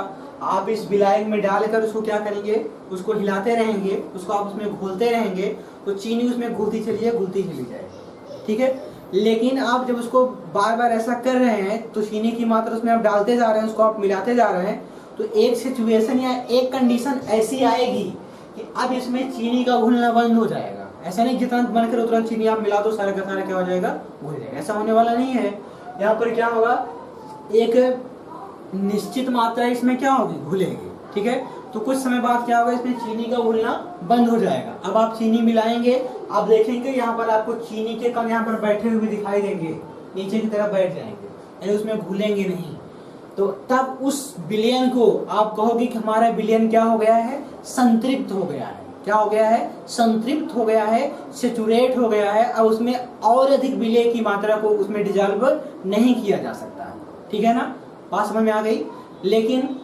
आप इस विलायक में डालकर उसको क्या करेंगे, उसको हिलाते रहेंगे, उसको आप उसमें घोलते रहेंगे, तो चीनी उसमें घुलती चली जाएगी, ठीक है। लेकिन आप जब उसको बार बार ऐसा कर रहे हैं तो चीनी की मात्रा उसमें आप डालते जा रहे हैं, उसको आप मिलाते जा रहे हैं, तो एक सिचुएशन या एक कंडीशन ऐसी आएगी कि अब इसमें चीनी का घुलना बंद हो जाएगा। ऐसा नहीं जितना मन करे उतना चीनी आप मिला दो, सारा का सारा क्या हो जाएगा, घुल जाएगा, ऐसा होने वाला नहीं है। यहाँ पर क्या होगा, एक निश्चित मात्रा इसमें क्या होगी, घुलेगी, ठीक है। तो कुछ समय बाद क्या होगा, इसमें चीनी का घुलना बंद हो जाएगा। अब आप चीनी मिलाएंगे, आप देखेंगे यहाँ पर आपको चीनी के कण यहाँ पर बैठे हुए दिखाई देंगे, नीचे की तरफ बैठ जाएंगे, यानी उसमें घुलेंगे नहीं। तो तब उस विलयन को आप कहोगे कि हमारा विलयन क्या हो गया है, संतृप्त हो गया है। क्या हो गया है, संतृप्त हो गया है, सेचुरेट हो गया है। अब उसमें और अधिक विलय की मात्रा को उसमें डिजॉल्व नहीं किया जा सकता है, ठीक है ना, बात समझ में आ गई। लेकिन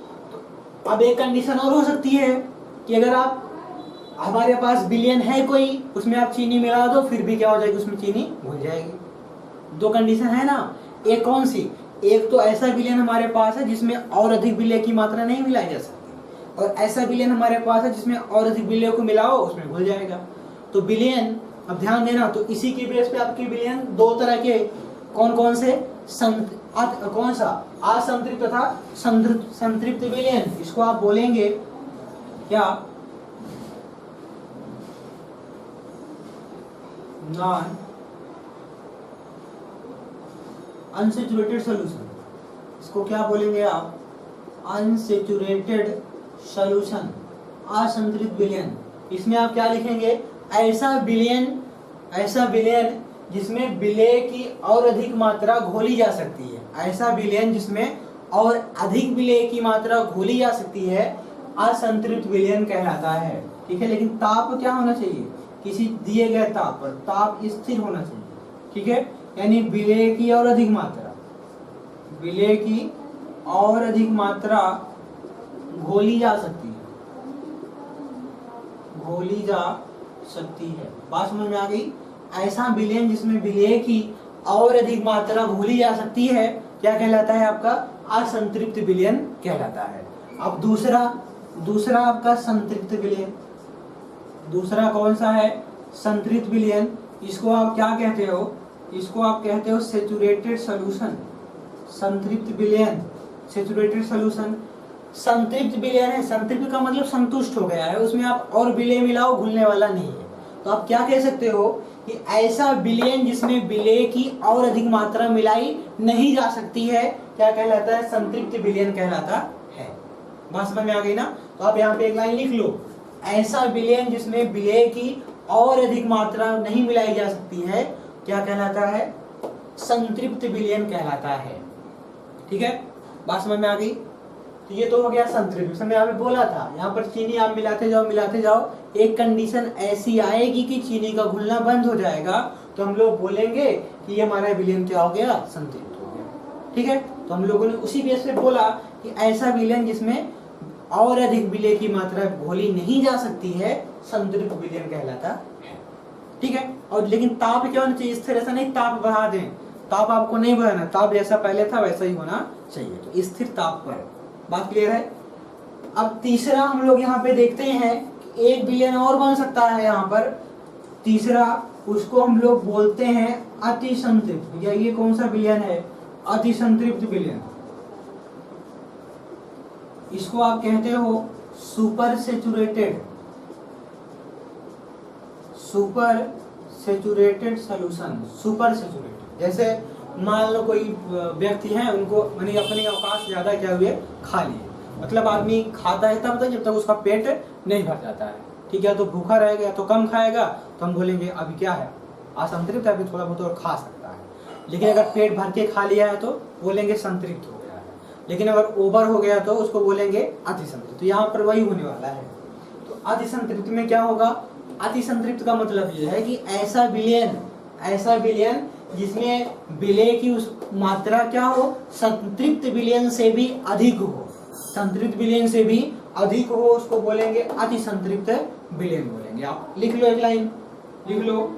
अब एक कंडीशन और हो सकती है कि अगर आप हमारे पास विलयन है कोई, उसमें आप चीनी मिला दो, फिर भी क्या हो जाएगी, उसमें चीनी घुल जाएगी। दो कंडीशन है ना, एक कौन सी, एक तो ऐसा विलयन हमारे पास है जिसमें और अधिक विलय की मात्रा नहीं मिलाई जा सकती, और ऐसा विलयन हमारे पास है जिसमें और अधिक विलय को मिलाओ उसमें घुल जाएगा। तो विलयन, अब ध्यान देना, तो इसी के बेस पे आपके विलयन दो तरह के, कौन कौन से, कौन सा, असंतृप्त तथा संतृप्त विलयन। इसको आप बोलेंगे क्या, नॉन अनसैचुरेटेड सॉल्यूशन। इसको क्या बोलेंगे आप, अनसैचुरेटेड सॉल्यूशन, असंतृप्त विलयन। इसमें आप क्या लिखेंगे, ऐसा विलयन जिसमें विलय की और अधिक मात्रा घोली जा सकती है। ऐसा विलयन जिसमें और अधिक विलय की मात्रा घोली जा सकती है, असंतृप्त विलयन कहलाता है, ठीक है। लेकिन ताप क्या होना चाहिए, किसी दिए गए ताप पर ताप स्थिर होना चाहिए, ठीक है। यानी विलय की और अधिक मात्रा, विलय की और अधिक मात्रा घोली जा सकती है, घोली जा सकती है, बात समझ में आ गई। ऐसा विलयन जिसमें विलय की और अधिक मात्रा घोली जा सकती है क्या कहलाता है, आपका असंतृप्त विलयन कहलाता है। अब दूसरा आपका संतृप्त विलयन, दूसरा कौन सा है, संतृप्त विलयन। इसको आप क्या कहते हो, इसको आप कहते हो सैचुरेटेड सॉल्यूशन, संतृप्त विलयन, सैचुरेटेड सॉल्यूशन। संतृप्त विलयन है, संतृप्त का मतलब संतुष्ट हो गया है, उसमें आप और विलय मिलाओ घुलने वाला नहीं है। तो आप क्या कह सकते हो कि ऐसा विलयन जिसमें विलय की और अधिक मात्रा मिलाई नहीं जा सकती है, क्या कहलाता है, संतृप्त विलयन कहलाता है। बात समझ में आ गई ना। तो आप यहाँ पे एक लाइन लिख लो, ऐसा विलयन जिसमें विलय की और अधिक मात्रा नहीं मिलाई जा सकती है क्या कहलाता है, संतृप्त विलयन कहलाता है, ठीक है। बात समझ में आ गई। तो ये तो हो गया संतृप्त। मैं यहाँ पे बोला था, यहाँ पर चीनी आप मिलाते जाओ, एक कंडीशन ऐसी आएगी कि चीनी का घुलना बंद हो जाएगा, तो हम लोग बोलेंगे कि ये हमारा विलयन क्या हो गया, संतृप्त हो गया, ठीक है। तो हम लोगों ने उसी बेस पे बोला कि ऐसा विलयन जिसमें और अधिक विलय की मात्रा घोली नहीं जा सकती है, संतृप्त विलयन कहलाता है, ठीक है। और लेकिन ताप क्या होना चाहिए, स्थिर, ऐसा नहीं ताप बढ़ा दें, ताप आपको नहीं बढ़ाना, ताप जैसा पहले था वैसा ही होना चाहिए। तो स्थिर ताप पर, बात क्लियर है। अब तीसरा हम लोग यहाँ पे देखते हैं कि एक विलयन और बन सकता है यहाँ पर, तीसरा, उसको हम लोग बोलते हैं अति संतृप्त, या ये कौन सा विलयन है, अति संतृप्त विलयन। इसको आप कहते हो super saturated solution, super saturated. जैसे मान लो कोई व्यक्ति है, उनको मैंने अपने अवकाश ज्यादा क्या हुए, खा लिए, मतलब आदमी खाता है तब तक जब तक उसका पेट नहीं भर जाता है, ठीक है। तो भूखा रहेगा या तो कम खाएगा, तो हम बोलेंगे अभी क्या है, असंतृप्त है, अभी थोड़ा बहुत और खा सकता है। लेकिन अगर पेट भर के खा लिया है तो बोलेंगे संतृप्त हो गया है। लेकिन अगर ओवर हो गया तो उसको बोलेंगे अति संतृप्त। तो यहाँ पर वही होने वाला है। तो अति संतृप्त में क्या होगा, अति संतृप्त का मतलब ये है कि ऐसा विलयन जिसमें विलय की उस मात्रा क्या हो, संतृप्त विलयन से भी अधिक हो, संतृप्त विलयन से भी अधिक हो, उसको बोलेंगे अति संतृप्त विलयन बोलेंगे। आप लिख लो, एक लाइन लिख लो,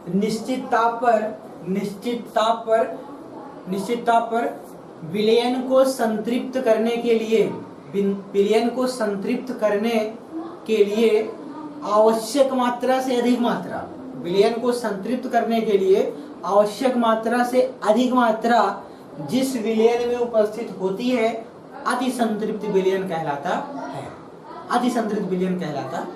निश्चित ताप पर विलयन को संतृप्त करने के लिए आवश्यक मात्रा से अधिक मात्रा, विलयन को संतृप्त करने के लिए आवश्यक मात्रा से अधिक मात्रा जिस विलयन में उपस्थित होती है अति संतृप्त विलयन कहलाता है। अति संतृप्त विलयन कहलाता है।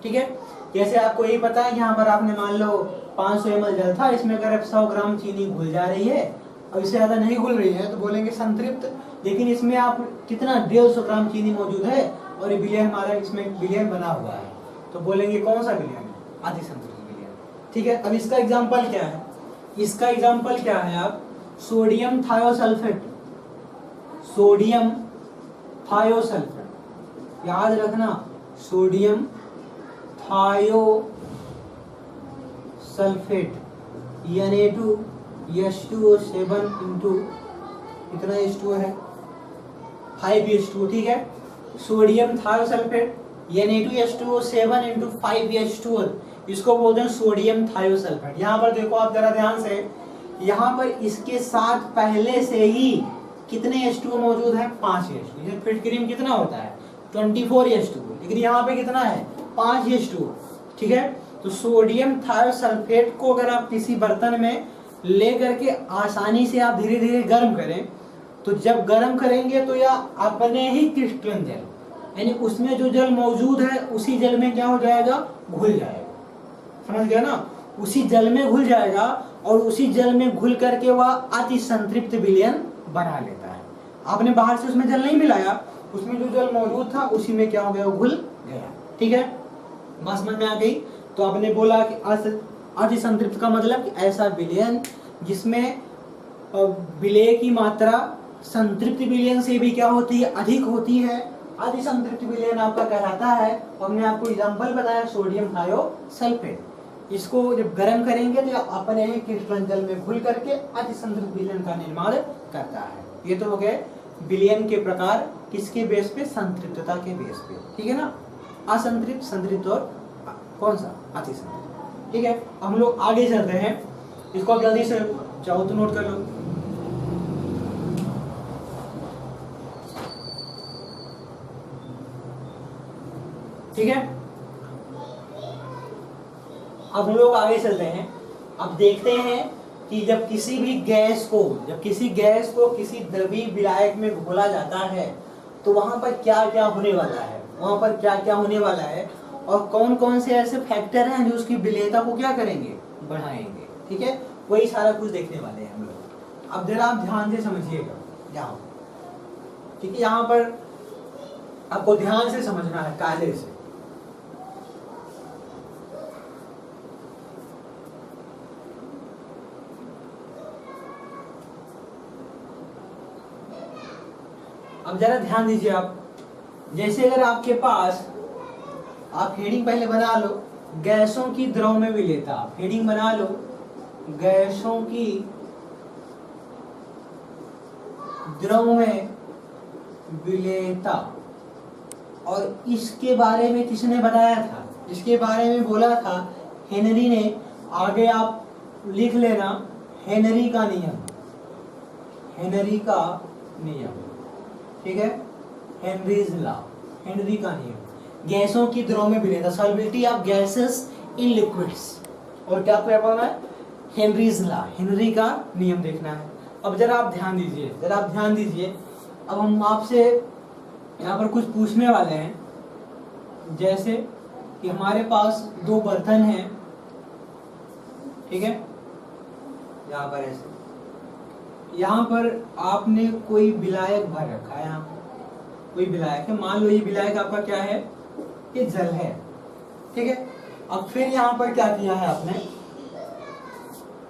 ठीक है, जैसे आपको यही पता है, यहाँ पर आपने मान लो 500 ml जल था, इसमें अगर 100 ग्राम चीनी घुल जा रही है और इससे ज्यादा नहीं घुल रही है तो बोलेंगे संतृप्त। लेकिन इसमें आप कितना 150 ग्राम चीनी मौजूद है और ये विलयन हमारा इसमें विलयन बना हुआ है, तो बोलेंगे कौन सा विलयन है? अति संतृप्त विलयन। ठीक है, अब इसका एग्जाम्पल क्या है? इसका एग्जाम्पल क्या है? आप सोडियम थायोसल्फेट, सोडियम थायोसल्फेट याद रखना, सोडियम थायोसल्फेट Na2H2O7 इंटू कितना H2O है? 5H2O। ठीक है, sodium thiosulphate Na2H2O7 into 5H2O, इसको बोलते हैं सोडियम थायोसल्फेट। यहाँ पर देखो आप जरा ध्यान से, यहाँ पर इसके साथ पहले से ही कितने H2O मौजूद है? 5 H2O। फिट क्रीम कितना होता है? 24 H2O, लेकिन यहाँ पे कितना है? 5 H2O। ठीक है, तो सोडियम थायोसल्फेट को अगर आप किसी बर्तन में ले करके आसानी से आप धीरे धीरे गर्म करें, तो जब गर्म करेंगे तो यह अपने ही क्रिस्टलन जल, यानी उसमें जो जल मौजूद है उसी जल में क्या हो जाएगा? घुल जाएगा। समझ गया ना? उसी जल में घुल जाएगा और उसी जल में घुल करके वह अति संतृप्त विलयन बना लेता है। आपने बाहर से उसमें जल नहीं मिलाया, उसमें जो जल मौजूद था उसी में क्या हो गया? घुल गया। ठीक है, बात समझ में आ गई? तो आपने बोला कि अति संतृप्त का मतलब कि ऐसा विलयन जिसमें विलय की मात्रा संतृप्त विलयन से भी क्या होती है? अधिक होती है। अति संतृप्त विलयन आपका कहलाता है। हमने आपको एग्जांपल बताया सोडियम थायोसल्फेट। इसको जब गर्म करेंगे तो अपने ही क्रिस्टलन जल में घुल करके अति संतृप्त विलयन का निर्माण करता है। ये तो हो गए विलयन के प्रकार, किसके बेस पे? संतृप्तता के बेस पे। ठीक है ना? असंतृप्त, संतृप्त और कौन सा? अति संतृप्त। ठीक है, हम लोग आगे चलते हैं। इसको जल्दी से चाहो तो नोट कर लो। ठीक है, अब हम लोग आगे चलते हैं। अब देखते हैं कि जब किसी गैस को किसी द्रवीय विलायक में घोला जाता है तो वहां पर क्या क्या होने वाला है, और कौन कौन से ऐसे फैक्टर हैं जो उसकी विलेयता को क्या करेंगे? बढ़ाएंगे। ठीक है, वही सारा कुछ देखने वाले हैं हम लोग। अब जरा आप ध्यान से समझिएगा यहाँ, ठीक है? यहाँ पर आपको ध्यान से समझना है, कायदे से। अब जरा ध्यान दीजिए आप, जैसे अगर आपके पास, आप हेडिंग पहले बना लो, गैसों की द्रव में विलेयता। हेडिंग बना लो, गैसों की द्रव में विलेयता। और इसके बारे में किसने बताया था? इसके बारे में बोला था हेनरी ने। आगे आप लिख लेना, हेनरी का नियम। हेनरी का नियम, ठीक है? हेनरीज लॉ, हेनरी का नियम। गैसों की द्रव में विलेयता, solubility of gases in liquids. और क्या पढ़ना है? हेनरीज लॉ, हेनरी का नियम देखना है। अब जरा आप ध्यान दीजिए, अब हम आपसे यहाँ पर कुछ पूछने वाले हैं। जैसे कि हमारे पास दो बर्तन हैं, ठीक है? यहाँ पर ऐसे, यहाँ पर आपने कोई विलायक भर रखा है। यहाँ कोई विलायक है, मान लो ये विलायक आपका क्या है? ये जल है, ठीक है? अब फिर यहाँ पर क्या किया है आपने?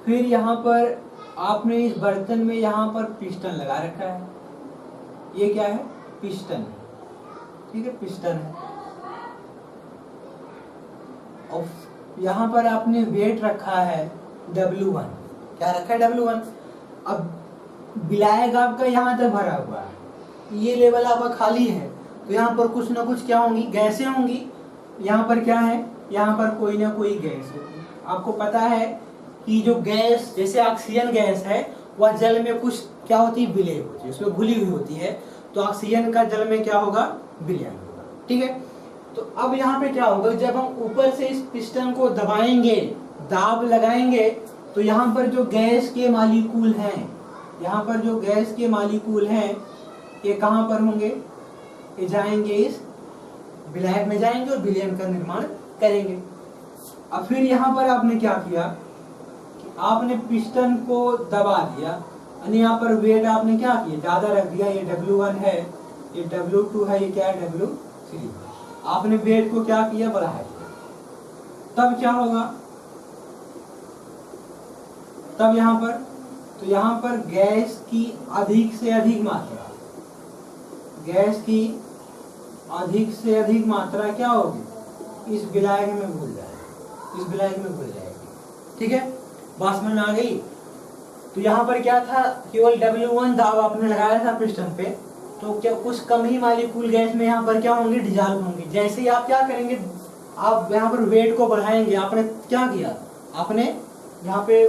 फिर यहाँ पर आपने इस बर्तन में यहाँ पर पिस्टन लगा रखा है। ये क्या है? पिस्टन, ठीक है? पिस्टन है। और यहाँ पर आपने वेट रखा है W1। क्या रखा है? W1। अब विलायक आपका यहाँ तक भरा हुआ है, ये लेवल आपका खाली है, तो यहाँ पर कुछ ना कुछ क्या होंगी? गैसें होंगी। यहाँ पर क्या है? यहाँ पर कोई ना कोई गैस होगी। आपको पता है कि जो गैस, जैसे ऑक्सीजन गैस है, वह जल में कुछ क्या होती है? विलय होती है, उसमें घुली हुई होती है। तो ऑक्सीजन का जल में क्या होगा? विलयन होगा, ठीक है? तो अब यहाँ पे क्या होगा, जब हम ऊपर से इस पिस्टन को दबाएंगे, दाब लगाएंगे, तो यहाँ पर जो गैस के मालिक्यूल हैं, यहाँ पर जो गैस के मालिक्यूल हैं, ये कहाँ पर होंगे, ये जाएंगे इस विलायक में जाएंगे और विलयन का निर्माण करेंगे। अब फिर यहाँ पर आपने क्या किया कि आपने पिस्टन को दबा दिया, यानी यहाँ पर वेट आपने क्या किया, ज्यादा रख दिया। ये W1 है, ये W2 है, ये क्या है, W3। आपने वेट को क्या किया, बढ़ा दिया। तब क्या होगा, तब यहाँ पर, तो यहाँ पर गैस की अधिक से अधिक मात्रा, गैस की अधिक से अधिक मात्रा क्या होगी, इस विलायक में घुल जाएगी, इस विलायक में घुल जाएगी। ठीक है, बात समझ में आ गई। तो यहाँ पर क्या था, केवल W1 दाब आपने लगाया था पिस्टन पे, तो क्या कुछ कम ही मालिक्यूल गैस में यहाँ पर क्या होंगे, डिजॉल्व होंगे। जैसे ही आप क्या करेंगे, आप यहाँ पर वेट को बढ़ाएंगे, आपने क्या किया, आपने यहाँ पे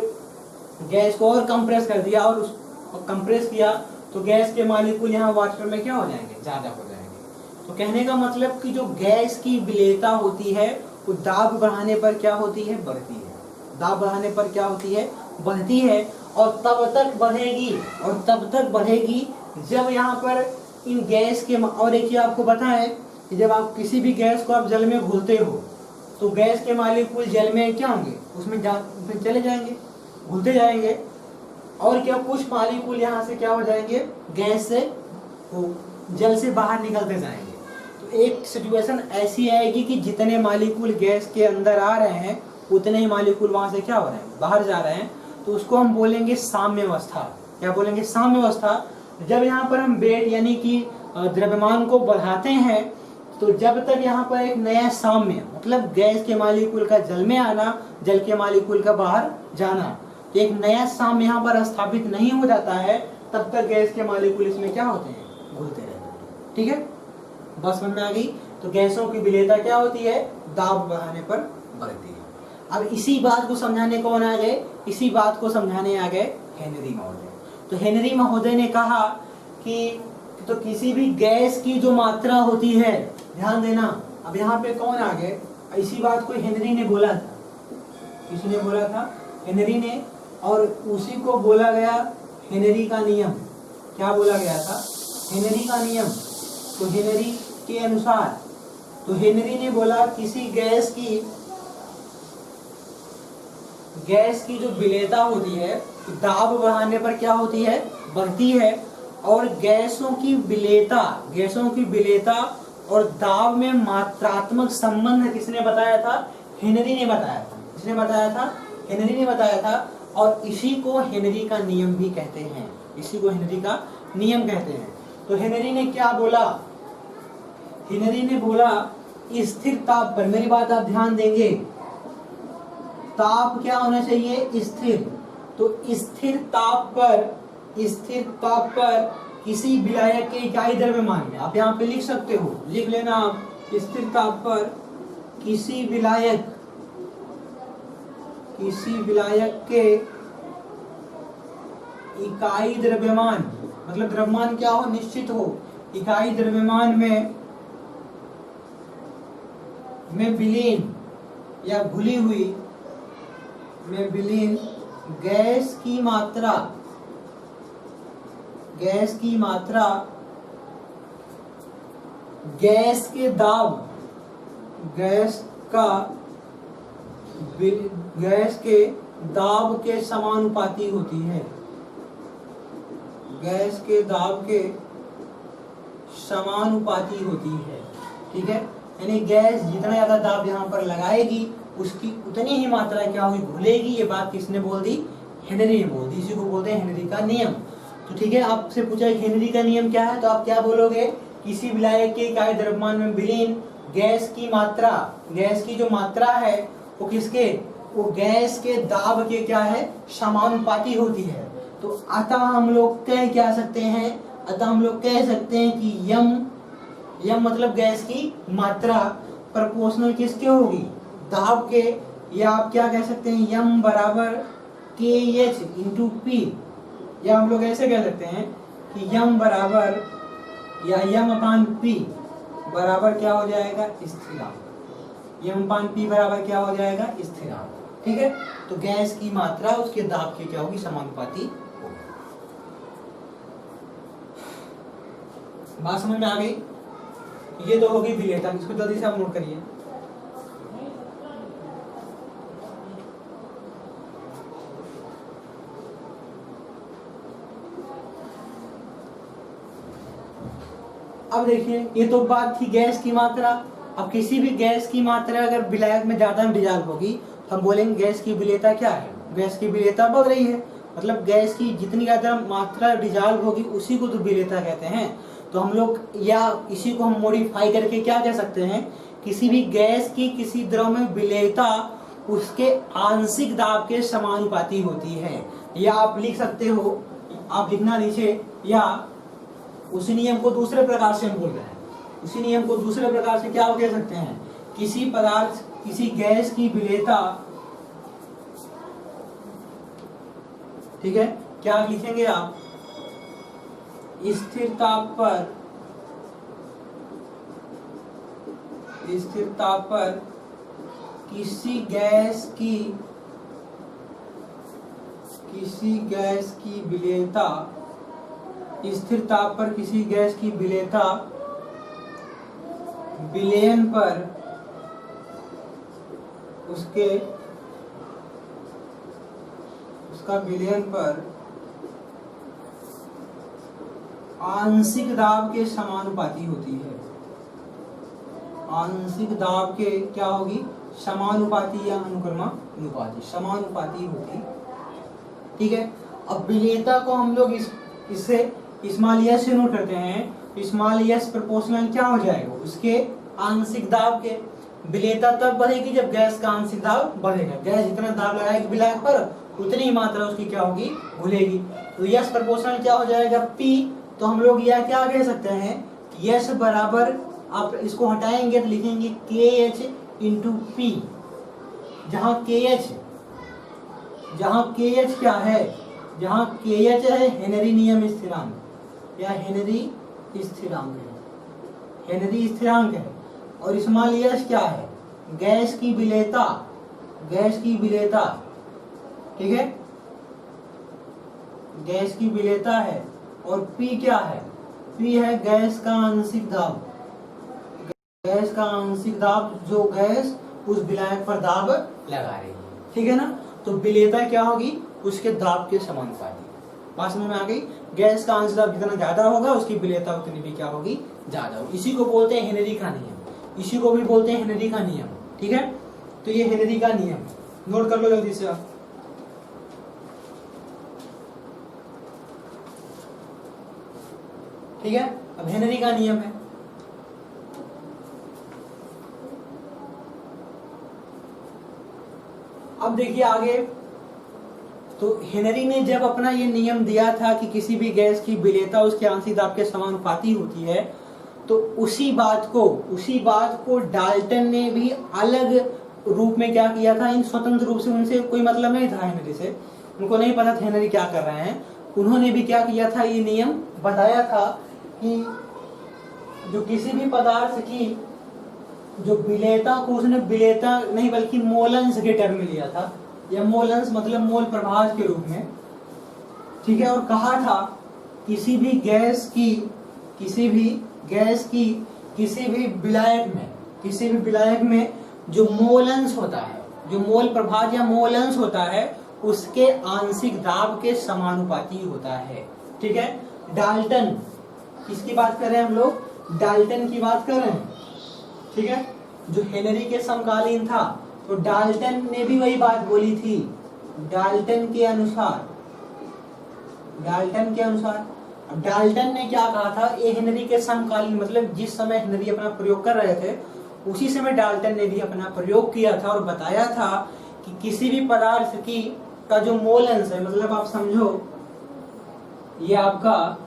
गैस को और कंप्रेस कर दिया और उसको कंप्रेस किया, तो गैस के मालिक्यूल यहाँ वाटर में क्या हो जाएंगे, ज्यादा हो जाएंगे। तो कहने का मतलब कि जो गैस की विलेयता होती है वो दाब बढ़ाने पर क्या होती है, बढ़ती है। दाब बढ़ाने पर क्या होती है, बढ़ती है। और तब तक बढ़ेगी, और तब तक बढ़ेगी जब यहाँ पर इन गैस के, और एक ही आपको पता है कि जब आप किसी भी गैस को आप जल में घोलते हो तो गैस के मालिक्यूल जल में क्या होंगे, उसमें चले जाएंगे, घुलते जाएंगे, और क्या कुछ मालिक्यूल यहाँ से क्या हो जाएंगे, गैस से, जल से बाहर निकलते जाएंगे। तो एक सिचुएशन ऐसी आएगी कि जितने मालिक्यूल गैस के अंदर आ रहे हैं उतने ही मालिक्यूल वहां से क्या हो रहे हैं, बाहर जा रहे हैं। तो उसको हम बोलेंगे साम्यावस्था। क्या बोलेंगे, साम्यावस्था। जब यहाँ पर हम वेट यानी कि द्रव्यमान को बढ़ाते हैं, तो जब तक यहाँ पर एक नया साम्य, मतलब गैस के मालिक्यूल का जल में आना, जल के मालिक्यूल का बाहर जाना, तो एक नया साम्य यहाँ पर स्थापित नहीं हो जाता है, तब तक गैस के मालिक्यूल इसमें क्या होते हैं, घुलते रहते हैं। ठीक है, बस समझ में आ गई। तो गैसों की विलेयता क्या होती है, दाब बढ़ाने पर बढ़ती है। अब इसी बात को समझाने कौन आ गए, इसी बात को समझाने आ गए हेनरी महोदय। तो हेनरी महोदय ने कहा कि तो किसी भी गैस की जो मात्रा होती है, ध्यान देना, अब यहाँ पे कौन आ गए, इसी बात को हेनरी ने बोला था। किसने बोला था, हेनरी ने, और उसी को बोला गया हेनरी का नियम। क्या बोला गया था, हेनरी का नियम। तो हेनरी के अनुसार, तो हेनरी ने बोला किसी गैस की जो विलेयता होती है तो दाब बढ़ाने पर क्या होती है, बढ़ती है। और गैसों की विलेयता और दाब में मात्रात्मक संबंध किसने बताया था, हेनरी ने बताया था। किसने बताया था, हेनरी ने बताया था। और इसी को हेनरी का नियम भी कहते हैं, इसी को हेनरी का नियम कहते हैं। तो हेनरी ने क्या बोला, हेनरी ने बोला स्थिर ताप पर, मेरी बात आप ध्यान देंगे, ताप क्या होना चाहिए, स्थिर। तो स्थिर ताप पर किसी विलायक के इकाई द्रव्यमान में, आप यहाँ पे लिख सकते हो, लिख लेना आप, स्थिर ताप पर किसी विलायक के इकाई द्रव्यमान, मतलब द्रव्यमान क्या हो, निश्चित हो, इकाई द्रव्यमान में विलीन या घुली हुई में विलीन गैस की मात्रा गैस के दाब, गैस के दाब के समानुपाती होती है, गैस के दाब के समानुपाती होती है। ठीक है, यानी गैस जितना ज्यादा दाब यहाँ पर लगाएगी उसकी उतनी ही मात्रा क्या होगी, घुलेगी। ये बात किसने बोल दी, हेनरी ने बोल दी। इसी को बोलते हैं हेनरी का नियम। तो ठीक है, आपसे पूछा हेनरी का नियम क्या है, तो आप क्या बोलोगे, किसी विलायक के इकाई द्रव्यमान में विलीन गैस की जो मात्रा है वो किसके, वो गैस के दाब के क्या है, समानुपाती होती है। तो अतः हम लोग कह सकते हैं कि यम मतलब गैस की मात्रा प्रोपोर्शनल किसके होगी, दाब के, या आप क्या कह सकते हैं, यम बराबर KH इंटू P, या हम लोग ऐसे कह सकते हैं कि यम बराबर या यम अपान P बराबर क्या हो जाएगा, स्थिरांक। m/p बराबर क्या हो जाएगा, स्थिरांक। ठीक है, तो गैस की मात्रा उसके दाब की क्या होगी, समानुपाती होगी। बात समझ में आ गई। ये तो होगी विलेयता, इसको जल्दी से आप नोट करिए। अब देखिए, ये तो बात थी गैस की मात्रा। अब किसी भी गैस की मात्रा अगर विलायक में ज्यादा डिजॉल्व होगी, हम बोलेंगे गैस की विलेयता क्या है, गैस की विलेयता बढ़ रही है। मतलब गैस की जितनी ज्यादा मात्रा डिजॉल्व होगी उसी को तो विलेयता कहते हैं। तो हम लोग या इसी को हम मॉडिफाई करके क्या कह सकते हैं, किसी भी गैस की किसी द्रव में विलेयता उसके आंशिक दाब के समानुपाती होती है। या आप लिख सकते हो, आप लिखना नीचे, या उसी नियम को दूसरे प्रकार से हम बोल रहे हैं, उसी नियम को दूसरे प्रकार से क्या कह सकते हैं, किसी पदार्थ किसी गैस की विलेयता, ठीक है, क्या लिखेंगे आप, स्थिर ताप पर किसी गैस की विलेयता, स्थिर ताप पर किसी गैस की विलेयता विलयन पर उसका विलयन पर आंशिक दाब के समानुपाती होती है। आंशिक दाब के क्या होगी, समानुपाती या अनुक्रमानुपाती, समानुपाती होगी। ठीक है, अब विलेयता को हम लोग इससे स्मॉल एस से नोट करते हैं। स्मॉल एस प्रोपोर्शनल क्या हो जाएगा, उसके आंशिक दाब के। विलेयता तब बढ़ेगी जब गैस का आंशिक दाब बढ़ेगा। गैस जितना दाब लगाएगी विलायक पर उतनी ही मात्रा उसकी क्या होगी, घुलेगी। तो यस प्रोपोर्शनल क्या हो जाएगा, पी। तो हम लोग यह क्या कह सकते हैं, यस बराबर, आप इसको हटाएंगे तो लिखेंगे के एच इंटू पी, जहां के एच क्या है, जहां के एच है हेनरी नियम स्थिरांक या हेनरी स्थिरांक है, हेनरी स्थिरांक है। और स्मॉल एस क्या है, गैस की विलेयता, ठीक है, गैस की विलेयता है। और पी क्या है, पी है गैस का आंशिक दाब, गैस का आंशिक दाब जो गैस उस विलायक पर दाब लगा रही है। ठीक है ना, तो विलेयता क्या होगी, उसके दाब के समानुपाती। बात समझ में आ गई। गैस का आंशिक दाब जितना ज्यादा होगा उसकी विलेयता उतनी भी क्या होगी, ज्यादा होगी। इसी को बोलते हैं हेनरी का नियम, इसी को भी बोलते हैं हेनरी का नियम। ठीक है, तो ये हेनरी का नियम, नोट कर लो जल्दी से आप। ठीक है, अब हेनरी का नियम है। अब देखिए आगे, तो हेनरी ने जब अपना ये नियम दिया था कि किसी भी गैस की विलेयता उसके आंशिक दाब के समानुपाती होती है, तो उसी बात को डाल्टन ने भी अलग रूप में क्या किया था, इन स्वतंत्र रूप से उनसे कोई मतलब नहीं था हेनरी से, उनको नहीं पता था हेनरी क्या कर रहे हैं। उन्होंने भी क्या किया था, ये नियम बताया था कि जो किसी भी पदार्थ की जो विलेयता को, उसने विलेयता नहीं बल्कि मोलंस के टर्म में लिया था, या मोलंस मतलब मोल प्रभाव के रूप में। ठीक है, और कहा था किसी भी विलायक में जो मोलंस होता है, जो मोल प्रभाव या मोलंस होता है, उसके आंशिक दाब के समानुपाती होता है। ठीक है, डाल्टन, किसकी बात कर रहे हैं हम लोग, डाल्टन की बात कर रहे हैं। ठीक है, जो हेनरी के समकालीन था, तो डाल्टन ने भी वही बात बोली थी। डाल्टन के अनुसार डाल्टन ने क्या कहा था, ये हेनरी के समकालीन, मतलब जिस समय हेनरी अपना प्रयोग कर रहे थे उसी समय डाल्टन ने भी अपना प्रयोग किया था और बताया था कि किसी भी पदार्थ की का जो मोलंस है, मतलब आप समझो ये आपका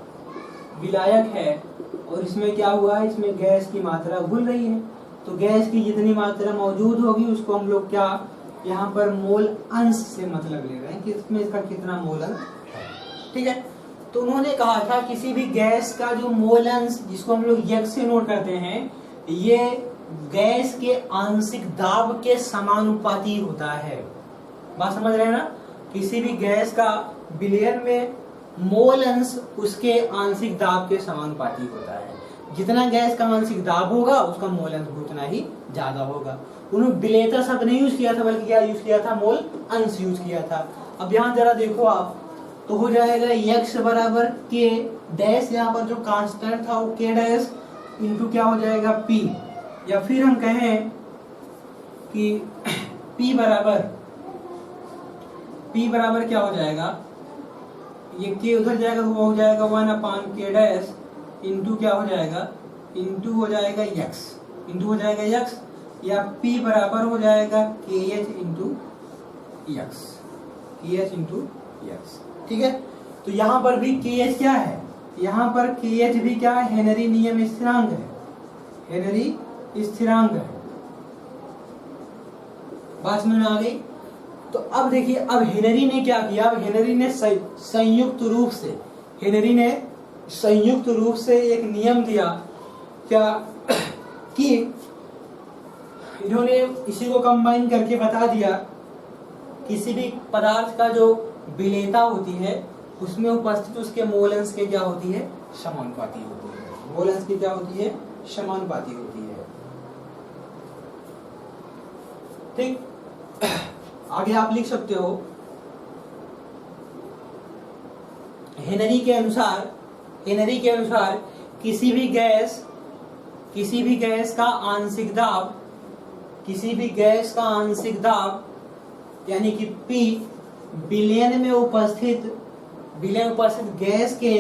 विलायक है और इसमें क्या हुआ है, इसमें गैस की मात्रा घुल रही है। तो गैस की जितनी मात्रा मौजूद होगी उसको हम लोग क्या यहाँ पर मोल अंश से मतलब ले रहे हैं कि इसमें इसका कितना मोल अंश है। ठीक है, तो उन्होंने कहा था किसी भी गैस का जो मोल अंश, जिसको हम लोग यक्स से नोट करते हैं, ये गैस के आंशिक दाब के समानुपाती होता है। बात समझ रहे हैं ना? किसी भी गैस का विलयन में मोल अंश उसके आंशिक दाब के समानुपाती होता है। जितना गैस का आंशिक दाब होगा उसका मोल अंश भी उतना ही ज्यादा होगा। उन्होंने विलेयता शब्द नहीं यूज किया था, बल्कि क्या यूज किया था? मोल अंश यूज किया था। अब यहाँ जरा देखो आप, तो हो जाएगा यक्स बराबर के डैश, यहाँ पर जो कांस्टेंट था वो के डैश इंटू क्या हो जाएगा? पी। या फिर हम कहें कि पी बराबर क्या हो जाएगा? ये के उधर जाएगा तो वो हो जाएगा 1/k डैश इंटू क्या हो जाएगा? इंटू हो जाएगा यक्स, इंटू हो जाएगा यक्स, या P बराबर हो जाएगा KH into x, KH into x. ठीक है, तो यहाँ पर भी KH क्या है? यहाँ पर KH भी क्या है? हेनरी नियम स्थिरांक है, हेनरी स्थिरांक है। बात समझ में आ गई? तो अब देखिए, अब हेनरी ने क्या किया? अब हेनरी ने संयुक्त रूप से एक नियम दिया क्या कि इन्होंने इसी को कंबाइन करके बता दिया, किसी भी पदार्थ का जो विलेयता होती है उसमें उपस्थित उसके मोल अंश के क्या होती है? समानुपाती होती है। मोल अंश की क्या होती है? समानुपाती होती है। ठीक, आगे आप लिख सकते हो, हेनरी के अनुसार किसी भी गैस का आंशिक दाब यानी कि P विलयन में उपस्थित गैस के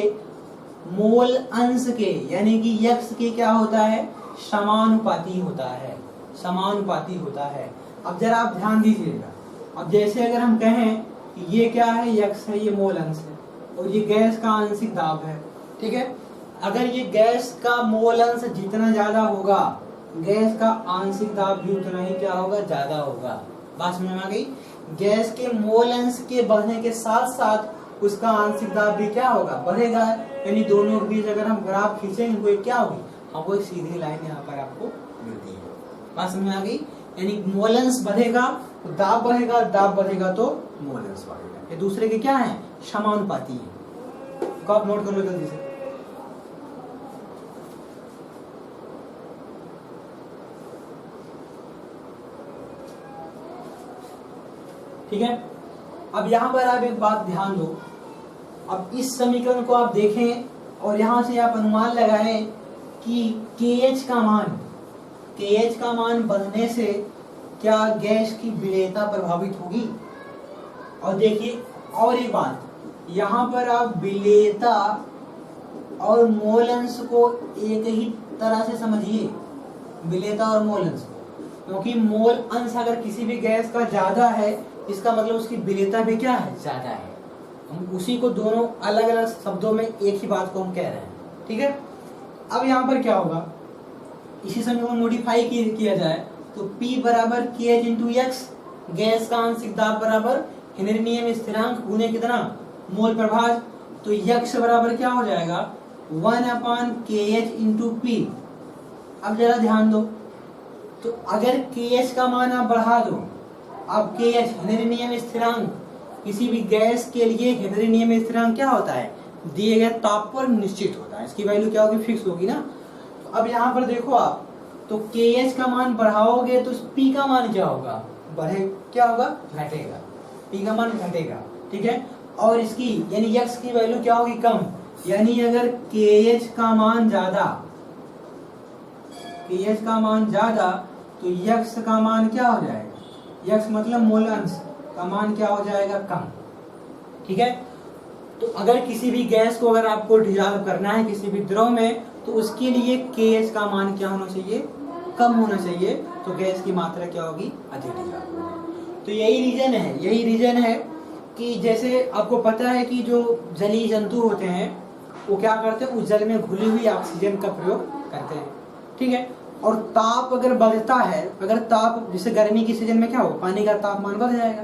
मोल अंश के यानी कि यक्स के क्या होता है? समानुपाती होता है। अब जरा आप ध्यान दीजिएगा, अब जैसे अगर हम कहें कि ये क्या है? यक्स है, ये मोल अंश है, और ये गैस का आंशिक दाब है। ठीक है, अगर ये गैस का मोल अंश जितना ज्यादा होगा, गैस का आंशिक दाब भी उतना ही क्या होगा? ज्यादा होगा। बात समझ में आ गई? गैस के मोल अंश के बढ़ने के साथ साथ उसका आंशिक दाब भी क्या होगा? बढ़ेगा। यानी दोनों के बीच अगर हम ग्राफ खींचेंगे तो क्या होगी? वो एक सीधी लाइन यहाँ पर आपको मिलती है। बात समझ में आ गई? यानी मोल अंश बढ़ेगा तो दाब बढ़ेगा, दाब बढ़ेगा तो मोल अंश बढ़ेगा। ये दूसरे के क्या है? समानुपाती है। तो आप नोट कर लो जल्दी से। ठीक है, अब यहां पर आप एक बात ध्यान दो। अब इस समीकरण को आप देखें और यहां से आप अनुमान लगाएं कि KH का मान बढ़ने से क्या गैस की विलेयता प्रभावित होगी? और देखिए और एक बात, यहाँ पर आप विलेयता और मोल अंश को एक ही तरह से समझिए, विलेयता और मोल अंश, क्योंकि मोल अंश अगर किसी भी गैस का ज्यादा है इसका मतलब उसकी विलेयता भी क्या है? ज्यादा है। हम उसी को दोनों अलग अलग शब्दों में एक ही बात को हम कह रहे हैं। ठीक है, अब यहाँ पर क्या होगा? इसी समीकरण को मॉडिफाई किया जाए तो P बराबर KH इंटू यक्स, गैस का आंशिक दाब बराबर हेनरी नियम स्थिरांक गुने कितना? मोल प्रभाज। तो यक्स बराबर क्या हो जाएगा? 1/KH into P। अब जरा ध्यान दो, तो अगर KH का मान आप बढ़ा दो, अब KH हेनरी नियम स्थिरांक, किसी भी गैस के लिए हेनरी नियम स्थिरांक क्या होता है? दिए गए ताप पर निश्चित होता है, इसकी वैल्यू क्या होगी? फिक्स होगी ना। तो अब यहाँ पर देखो आप, तो KH का मान बढ़ाओगे तो P का मान क्या होगा? क्या होगा? घटेगा। P का मान घटेगा। ठीक है, और इसकी यानी यक्स की वैल्यू क्या होगी? कम। यानी अगर KH का मान ज्यादा तो यक्स का मान क्या हो जाएगा? यक्स मतलब मोल अंश का मान क्या हो जाएगा? कम। ठीक है, तो अगर किसी भी गैस को अगर आपको डिसॉल्व करना है किसी भी द्रव में, तो उसके लिए KH का मान क्या होना चाहिए? कम होना चाहिए। तो गैस की मात्रा क्या होगी? अधिक डिसॉल्व होगी। तो यही रीजन है कि जैसे आपको पता है कि जो जलीय जंतु होते हैं वो क्या करते हैं? उस जल में घुली हुई ऑक्सीजन का प्रयोग करते हैं। ठीक है, और ताप अगर बढ़ता है, अगर ताप जैसे गर्मी की सीजन में क्या होगा? पानी का तापमान बढ़ जाएगा।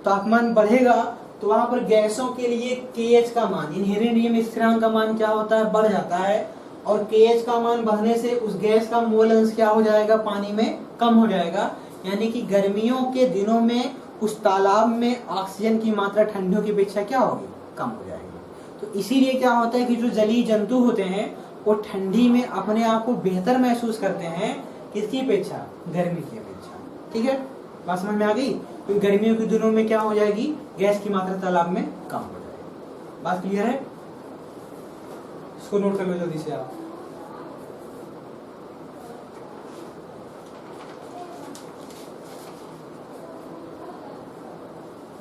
तापमान बढ़ेगा तो वहां पर गैसों के लिए KH का मान, हेनरी नियम स्थिरांक का मान क्या होता है? बढ़ जाता है। और KH का मान बढ़ने से उस गैस का मोल अंश क्या हो जाएगा, पानी में कम हो जाएगा। यानी कि गर्मियों के दिनों में उस तालाब में ऑक्सीजन की मात्रा ठंडियों की अपेक्षा क्या होगी, कम हो जाएगी। तो इसीलिए क्या होता है कि जो जलीय जंतु होते हैं वो ठंडी में अपने आप को बेहतर महसूस करते हैं, किसकी अपेक्षा, गर्मी की अपेक्षा। ठीक है, बात समझ में आ गई। तो गर्मियों के दिनों में क्या हो जाएगी, गैस की मात्रा तालाब में कम हो जाएगी। बात क्लियर है, इसको नोट कर लो जल्दी से आप।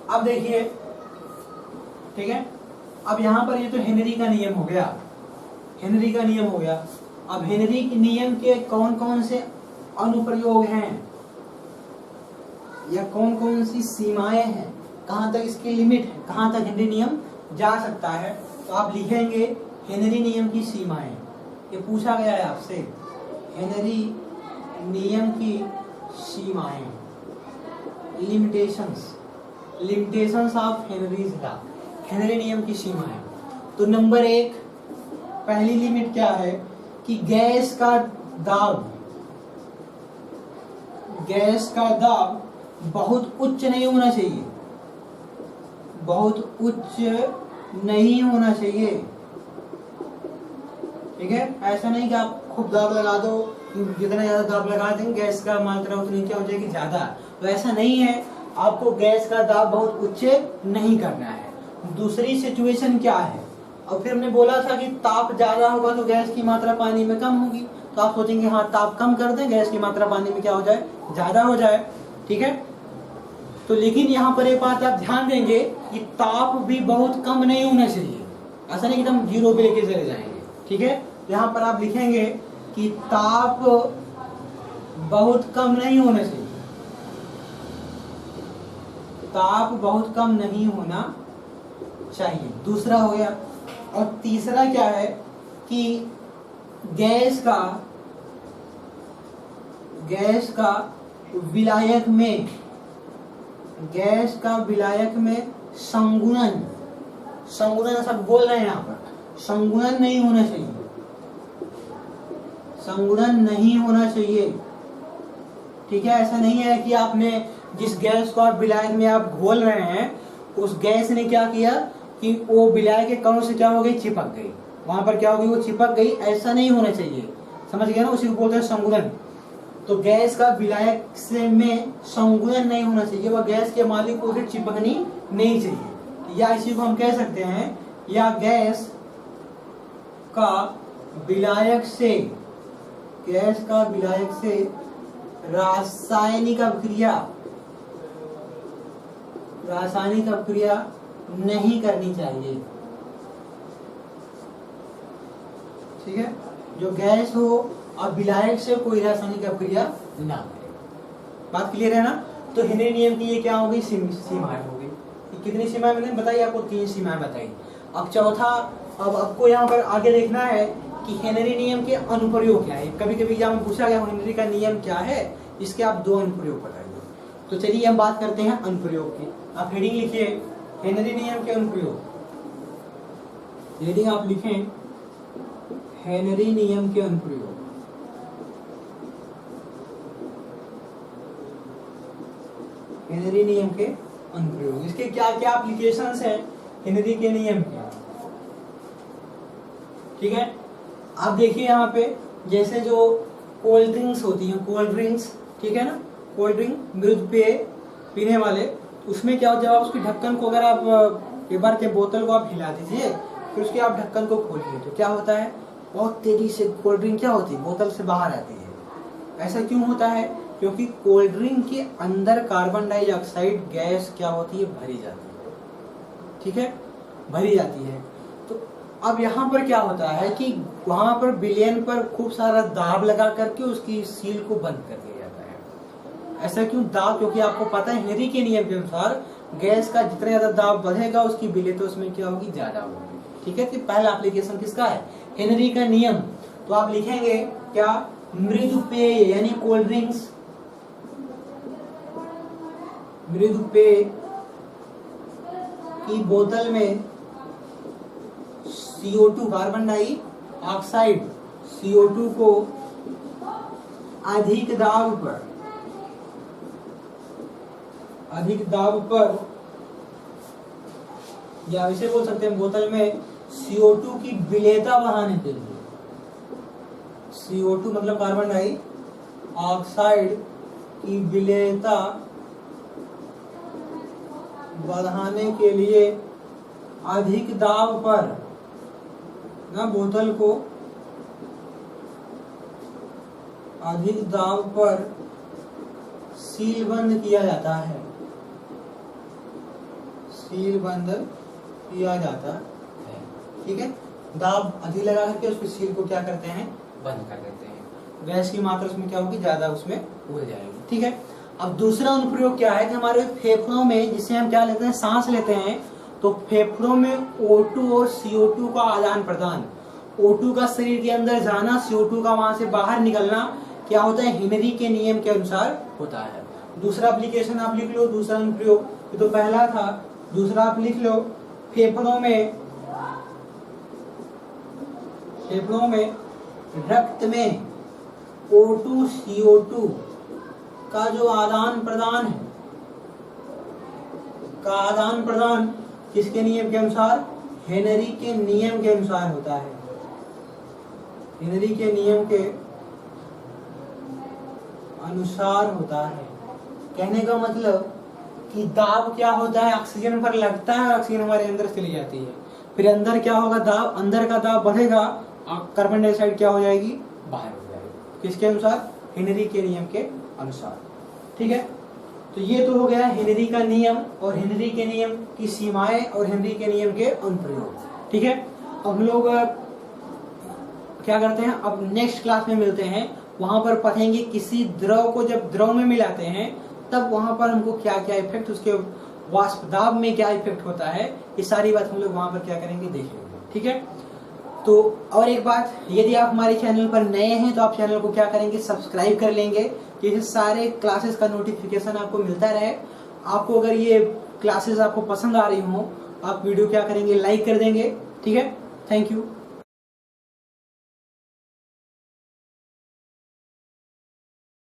अब देखिए, ठीक है, अब यहां पर ये तो हेनरी का नियम हो गया, हेनरी का नियम हो गया। अब हेनरी के नियम के कौन कौन से अनुप्रयोग हैं या कौन कौन सी सीमाएं हैं, कहां तक इसकी लिमिट है, कहां तक हेनरी नियम जा सकता है, तो आप लिखेंगे हेनरी नियम की सीमाएं। ये पूछा गया है आपसे, हेनरी नियम की सीमाएं, limitations of Henry's law, Henry नियम की सीमाएं। तो नंबर 1, पहली लिमिट क्या है कि गैस का दाब बहुत उच्च नहीं होना चाहिए, बहुत उच्च नहीं होना चाहिए। ठीक है, ऐसा नहीं कि आप खूब दाब लगा दो, जितना ज्यादा दाब लगा देंगे गैस का मात्रा उतनी क्या हो जाएगी, ज्यादा। तो ऐसा नहीं है, आपको गैस का दाब बहुत उच्च नहीं करना है। दूसरी सिचुएशन क्या है, और फिर हमने बोला था कि ताप ज्यादा होगा तो गैस की मात्रा पानी में कम होगी। तो आप सोचेंगे हाँ ताप कम कर दें, गैस की मात्रा पानी में क्या हो जाए, ज्यादा हो जाए। ठीक है, तो लेकिन यहाँ पर एक बात आप ध्यान देंगे कि ताप भी बहुत कम नहीं होना चाहिए, ऐसा नहीं कि एकदम 0 पे लेके चले जाएंगे। ठीक है, तो यहाँ पर आप लिखेंगे कि ताप बहुत कम नहीं होना चाहिए, ताप बहुत कम नहीं होना चाहिए, दूसरा हो गया। और तीसरा क्या है कि गैस का विलायक में संगुणन सब बोल रहे हैं यहाँ पर, संगुणन नहीं होना चाहिए, संगुणन नहीं होना चाहिए। ठीक है, ऐसा नहीं है कि आपने जिस गैस को आप विलायक में आप घोल रहे हैं उस गैस ने क्या किया कि वो विलायक के कणों से क्या हो गई, चिपक गई, वहां पर क्या हो गई, वो चिपक गई, ऐसा नहीं होना चाहिए। समझ गया ना, उसी को बोलते हैं संगुणन। तो गैस का विलायक से में संगुणन नहीं होना चाहिए, वह गैस के मालिक को उसे चिपकनी नहीं चाहिए। या इसी को हम कह सकते हैं, या गैस का विलायक से रासायनिक अभिक्रिया नहीं करनी चाहिए। ठीक है, जो गैस हो और विलायक से कोई रासायनिक अभिक्रिया ना करे। बात क्लियर है ना। तो हेनरी नियम की ये क्या हो गई, सीमाएं हो गई। कितनी सीमाएं मैंने बताई आपको, 3 सीमाएं बताई। अब चौथा, अब आपको यहाँ पर आगे देखना है कि हेनरी नियम के अनुप्रयोग क्या है। कभी कभी एग्जाम में पूछा गया हेनरी का नियम क्या है, इसके आप 2 अनुप्रयोग बताइए। तो चलिए हम बात करते हैं अनुप्रयोग की। आप हेडिंग लिखिए, हेनरी नियम के अनुप्रयोग। हेडिंग आप लिखें, हेनरी नियम के अनुप्रयोग। हेनरी नियम के अनुप्रयोग, इसके क्या क्या एप्लीकेशंस हैं हेनरी के नियम के। ठीक है, आप देखिए यहाँ पे, जैसे जो कोल्ड ड्रिंक्स होती हैं, कोल्ड ड्रिंक्स, ठीक है ना, कोल्ड ड्रिंक मृदु पेय पीने वाले, उसमें क्या हो, जब आप उसकी ढक्कन को, अगर आप एक बार के बोतल को आप हिला दीजिए, फिर उसके आप ढक्कन को खोलिए, तो क्या होता है, बहुत तेजी से कोल्ड ड्रिंक क्या होती है, बोतल से बाहर आती है। ऐसा क्यों होता है, क्योंकि कोल्ड ड्रिंक के अंदर कार्बन डाइऑक्साइड गैस क्या होती है, भरी जाती है। ठीक है, भरी जाती है। तो अब यहाँ पर क्या होता है कि वहां पर विलयन पर खूब सारा दाब लगा करके उसकी सील को बंद कर दिया जाता है। ऐसा क्यों दाब, क्योंकि आपको पता है हेनरी के नियम के अनुसार गैस का जितना ज्यादा दाब बढ़ेगा उसकी विलय तो उसमें क्या होगी, ज्यादा होगी। ठीक है, तो पहला एप्लीकेशन किसका है, हेनरी का नियम। तो आप लिखेंगे क्या, मृदु पेय यानी कोल्ड ड्रिंक्स, मृदु पेय की बोतल में CO2 कार्बन डाइऑक्साइड CO2 को अधिक दाब पर या इसे बोल सकते हैं बोतल में CO2 की विलेयता बढ़ाने के लिए, CO2 मतलब कार्बन डाई ऑक्साइड की विलेयता बढ़ाने के लिए अधिक दाब पर ना बोतल को अधिक दाब पर सील बंद किया जाता है, सील बंद किया जाता है। ठीक है, दाब अधिक लगा करके उसकी सील को क्या करते हैं, बंद कर देते हैं। गैस की मात्रा उसमें क्या होगी, ज्यादा उसमें उड़ जाएगी। ठीक है, अब दूसरा अनुप्रयोग क्या है कि हमारे फेफड़ों में जिसे हम क्या लेते हैं, सांस लेते हैं, तो फेफड़ों में O2 और CO2 का आदान प्रदान, O2 का शरीर के अंदर जाना, CO2 का वहां से बाहर निकलना क्या होता है, हेनरी के नियम के अनुसार होता है। दूसरा एप्लीकेशन आप लिख लो, दूसरा अनुप्रयोग, ये तो पहला था, दूसरा आप लिख लो, फेफड़ों में रक्त में O2 CO2 का जो आदान प्रदान है, का आदान प्रदान किसके नियम के अनुसार, हेनरी के नियम के अनुसार होता है, हेनरी के नियम के अनुसार होता है। कहने का मतलब कि दाब क्या होता है, ऑक्सीजन पर लगता है, ऑक्सीजन हमारे अंदर चली जाती है, फिर अंदर क्या होगा, दाब, अंदर का दाब बढ़ेगा, कार्बन डाइऑक्साइड क्या हो जाएगी, बाहर हो जाएगी, किसके अनुसार, हेनरी के नियम के अनुसार। ठीक है, तो ये तो हो गया हेनरी का नियम और हेनरी के नियम की सीमाएं और हेनरी के नियम के अनुप्रयोग। ठीक है, अब हम लोग क्या करते हैं, अब नेक्स्ट क्लास में मिलते हैं, वहां पर पढ़ेंगे किसी द्रव को जब द्रव में मिलाते हैं तब वहां पर हमको क्या क्या इफेक्ट, उसके वाष्प दाब में क्या इफेक्ट होता है, ये सारी बात हम लोग वहां पर क्या करेंगे, देखेंगे। ठीक है, तो और एक बात, यदि आप हमारे चैनल पर नए हैं तो आप चैनल को क्या करेंगे, सब्सक्राइब कर लेंगे, जिससे सारे क्लासेस का नोटिफिकेशन आपको मिलता रहे। आपको अगर ये क्लासेस आपको पसंद आ रही हो, आप वीडियो क्या करेंगे, लाइक कर देंगे। ठीक है, थैंक यू।